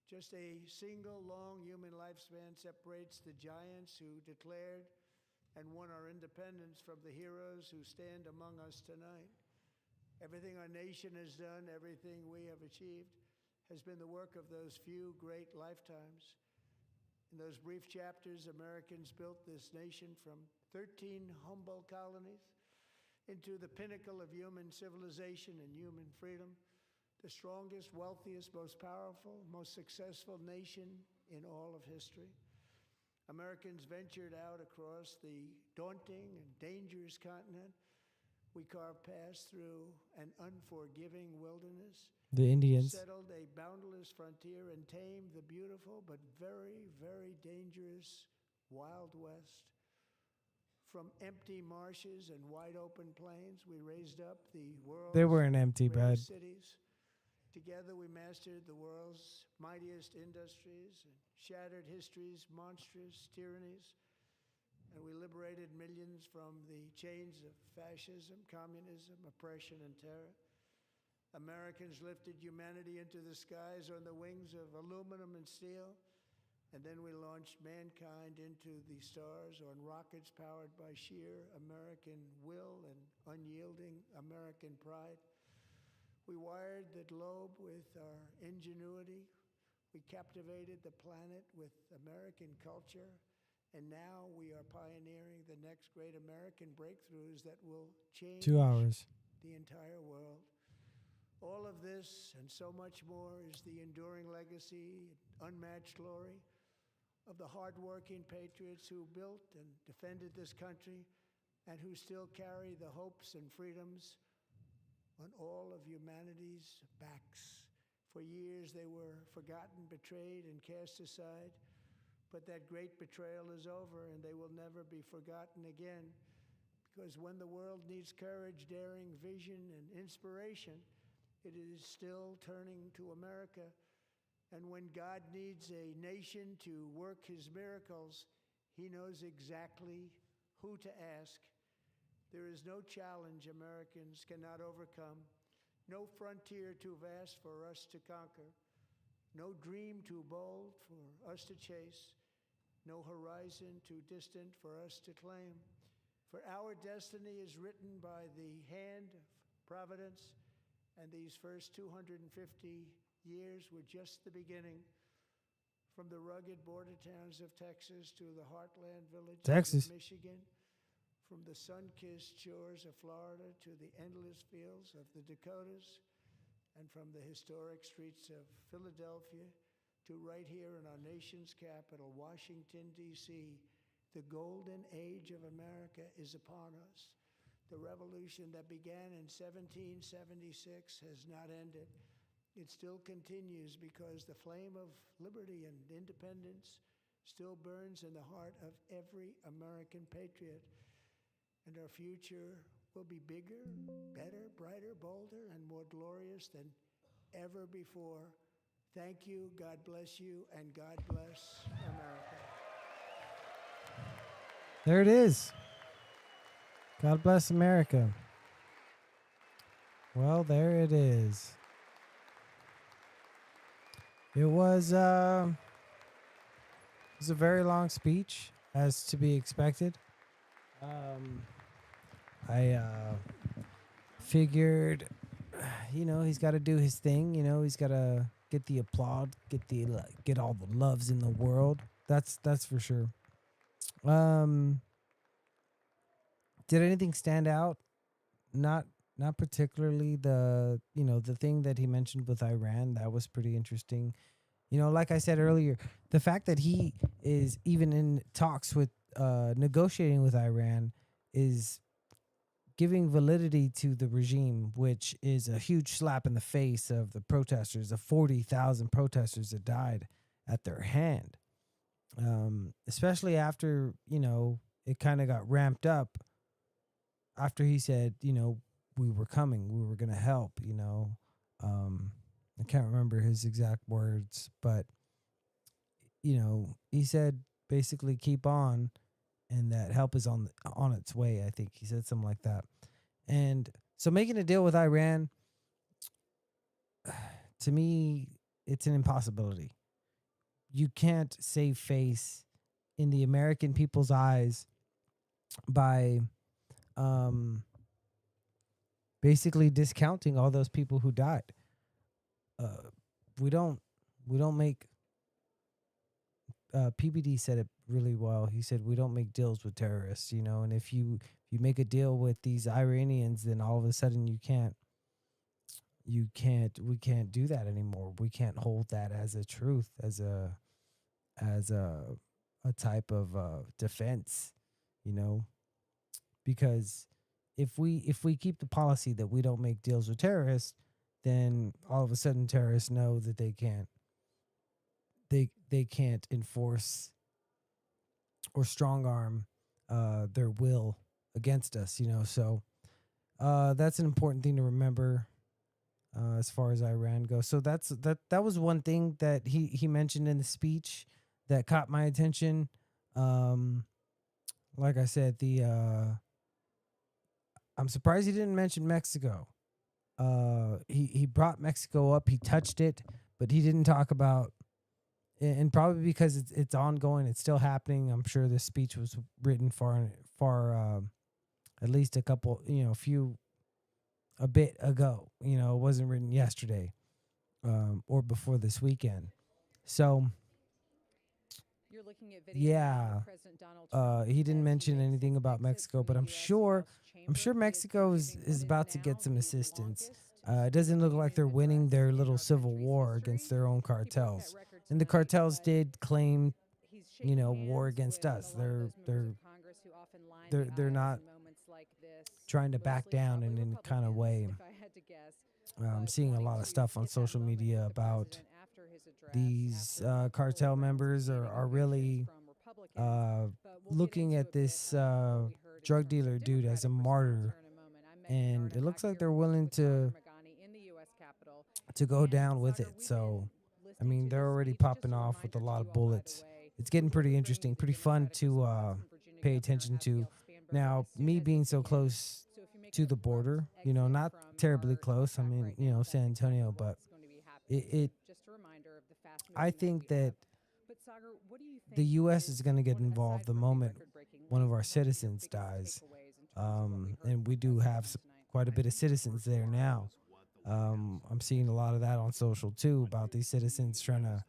Just a single long human lifespan separates the giants who declared and won our independence from the heroes who stand among us tonight. Everything our nation has done, everything we have achieved, has been the work of those few great lifetimes. In those brief chapters, Americans built this nation from 13 humble colonies into the pinnacle of human civilization and human freedom, the strongest, wealthiest, most powerful, most successful nation in all of history. Americans ventured out across the daunting and dangerous continent. We carved paths through an unforgiving wilderness. The Indians. Settled a boundless frontier and tamed the beautiful but very, very dangerous Wild West. From empty marshes and wide open plains, we raised up the world's They weren't empty, bud. greatest cities. Together we mastered the world's mightiest industries and shattered history's monstrous tyrannies. And we liberated millions from the chains of fascism, communism, oppression, and terror. Americans lifted humanity into the skies on the wings of aluminum and steel. And then we launched mankind into the stars on rockets powered by sheer American will and unyielding American pride. We wired the globe with our ingenuity. We captivated the planet with American culture. And now we are pioneering the next great American breakthroughs that will change 2 hours. the entire world. All of this and so much more is the enduring legacy, unmatched glory of the hardworking patriots who built and defended this country and who still carry the hopes and freedoms on all of humanity's backs. For years they were forgotten, betrayed, and cast aside, but that great betrayal is over and they will never be forgotten again, because when the world needs courage, daring, vision, and inspiration, it is still turning to America. And when God needs a nation to work his miracles, he knows exactly who to ask. There is no challenge Americans cannot overcome, no frontier too vast for us to conquer, no dream too bold for us to chase, no horizon too distant for us to claim. For our destiny is written by the hand of providence, and these first 250 years were just the beginning. From the rugged border towns of Texas to the heartland villages Texas. of Michigan, from the sun-kissed shores of Florida to the endless fields of the Dakotas, and from the historic streets of Philadelphia to right here in our nation's capital, Washington, D.C., the golden age of America is upon us. The revolution that began in 1776 has not ended. It still continues because the flame of liberty and independence still burns in the heart of every American patriot. And our future will be bigger, better, brighter, bolder, and more glorious than ever before. Thank you, God bless you, and God bless America. There it is. God bless America. Well, there it is. It was a very long speech, as to be expected. I figured, he's got to do his thing. He's got to get the applaud, get all the loves in the world. That's for sure. Did anything stand out? Not particularly. The thing that he mentioned with Iran, that was pretty interesting. Like I said earlier, the fact that he is even in talks with negotiating with Iran is giving validity to the regime, which is a huge slap in the face of the protesters, the 40,000 protesters that died at their hand. Especially after, it kind of got ramped up after he said, we were coming, we were going to help, I can't remember his exact words, but, he said basically keep on and that help is on its way. I think he said something like that. And so making a deal with Iran, to me, it's an impossibility. You can't save face in the American people's eyes by basically discounting all those people who died. We don't make. PBD said it really well. He said we don't make deals with terrorists, and if you make a deal with these Iranians, then all of a sudden we can't do that anymore. We can't hold that as a truth, as a type of defense, because if we keep the policy that we don't make deals with terrorists, then all of a sudden terrorists know that they can't enforce or strong arm their will against us, So that's an important thing to remember as far as Iran goes. So that was one thing that he mentioned in the speech that caught my attention. Like I said, I'm surprised he didn't mention Mexico. He brought Mexico up, he touched it, but he didn't talk about, and probably because it's ongoing, it's still happening. I'm sure this speech was written far at least a bit ago. It wasn't written yesterday or before this weekend. So You're looking at video yeah, of President Donald Trump he didn't as mention makes anything his about exit Mexico, from but the I'm US sure House chamber. He Mexico is is giving about what to is get now some the assistance. longest It doesn't look like they're speech winning address their in little our civil country's war history. against their own He broke that cartels. record And the tonight, cartels but did claim, he's shaking war hands against with us. a lot of those They're members of Congress who often line the they're aisles not in moments like this, trying to back mostly down probably in any kind of way. Republicans, if I had to guess. I'm But seeing a wanting lot of to stuff on hit that social moment media with the about president after his address, these after multiple cartel rounds of members are competing really from Republicans. But we'll get looking into at a bit this of what we heard in drug terms of dealer dude as a Democratic response martyr, here in a moment. I'm Megan and Bernard. it I'm looks back like here they're willing with Sagar to Meghani in the U.S. Capitol. go And down with Sagar, it. we've So been I mean, listening to they're this already speech. Just popping a off with a reminder lot to of you all, by the bullets. way, It's getting we're pretty bringing interesting, you the pretty fun Democratic to response from Virginia pay Governor attention to. Abigail Spanberger Now, as soon me as being he so can. close So if you make to an the abrupt border, exit not from terribly our close. I talk mean, right now, San that's Antonio, exactly but what's going to be happening. it Just a reminder of the fast I moving think we have. that But Sagar, what do you think the U.S. is going to get aside involved the from moment record-breaking one of leaks, our what are your citizens biggest dies. takeaways in terms of what we heard And we from do President have Trump tonight? quite a bit of citizens there now. I'm seeing a lot of that on social too about these citizens trying to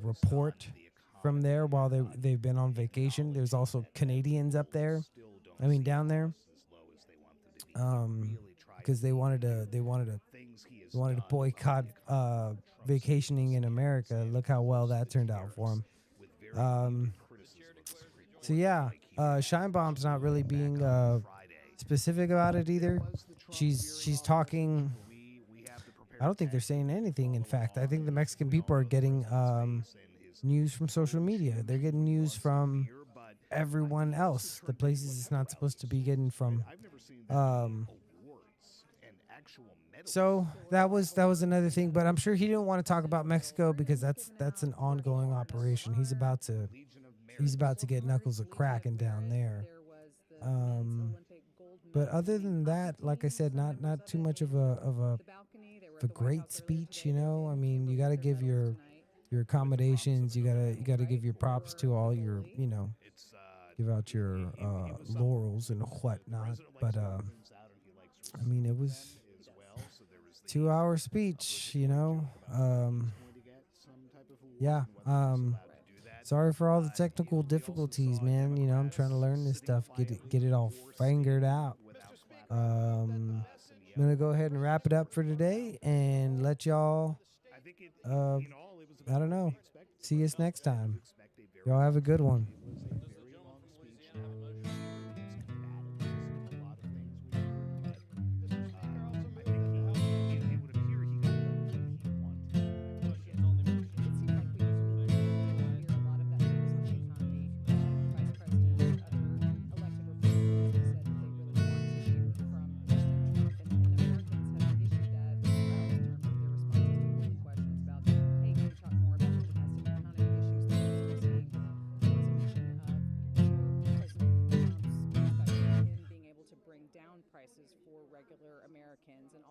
report from there while they've been on vacation. There's also Canadians up there. I mean, down there. Because they wanted to boycott vacationing in America. Look how well that turned out for them. So yeah, Scheinbaum's not really being specific about it either. She's talking. I don't think they're saying anything. In fact, I think the Mexican people are getting news from social media. They're getting news from everyone else, the places it's not supposed to be getting from. So that was another thing, but I'm sure he didn't want to talk about Mexico because that's an ongoing operation. He's about to get knuckles a cracking down there. But other than that, like I said, not too much of a great speech. I mean, you got to give your accommodations. You gotta give your props to all your give out your laurels and whatnot. But I mean, it was 2-hour speech. Yeah. Sorry for all the technical difficulties, man. I'm trying to learn this stuff, get it all fingered out. I'm gonna go ahead and wrap it up for today and let y'all. I don't know. See us next time. Y'all have a good one. prices for regular Americans and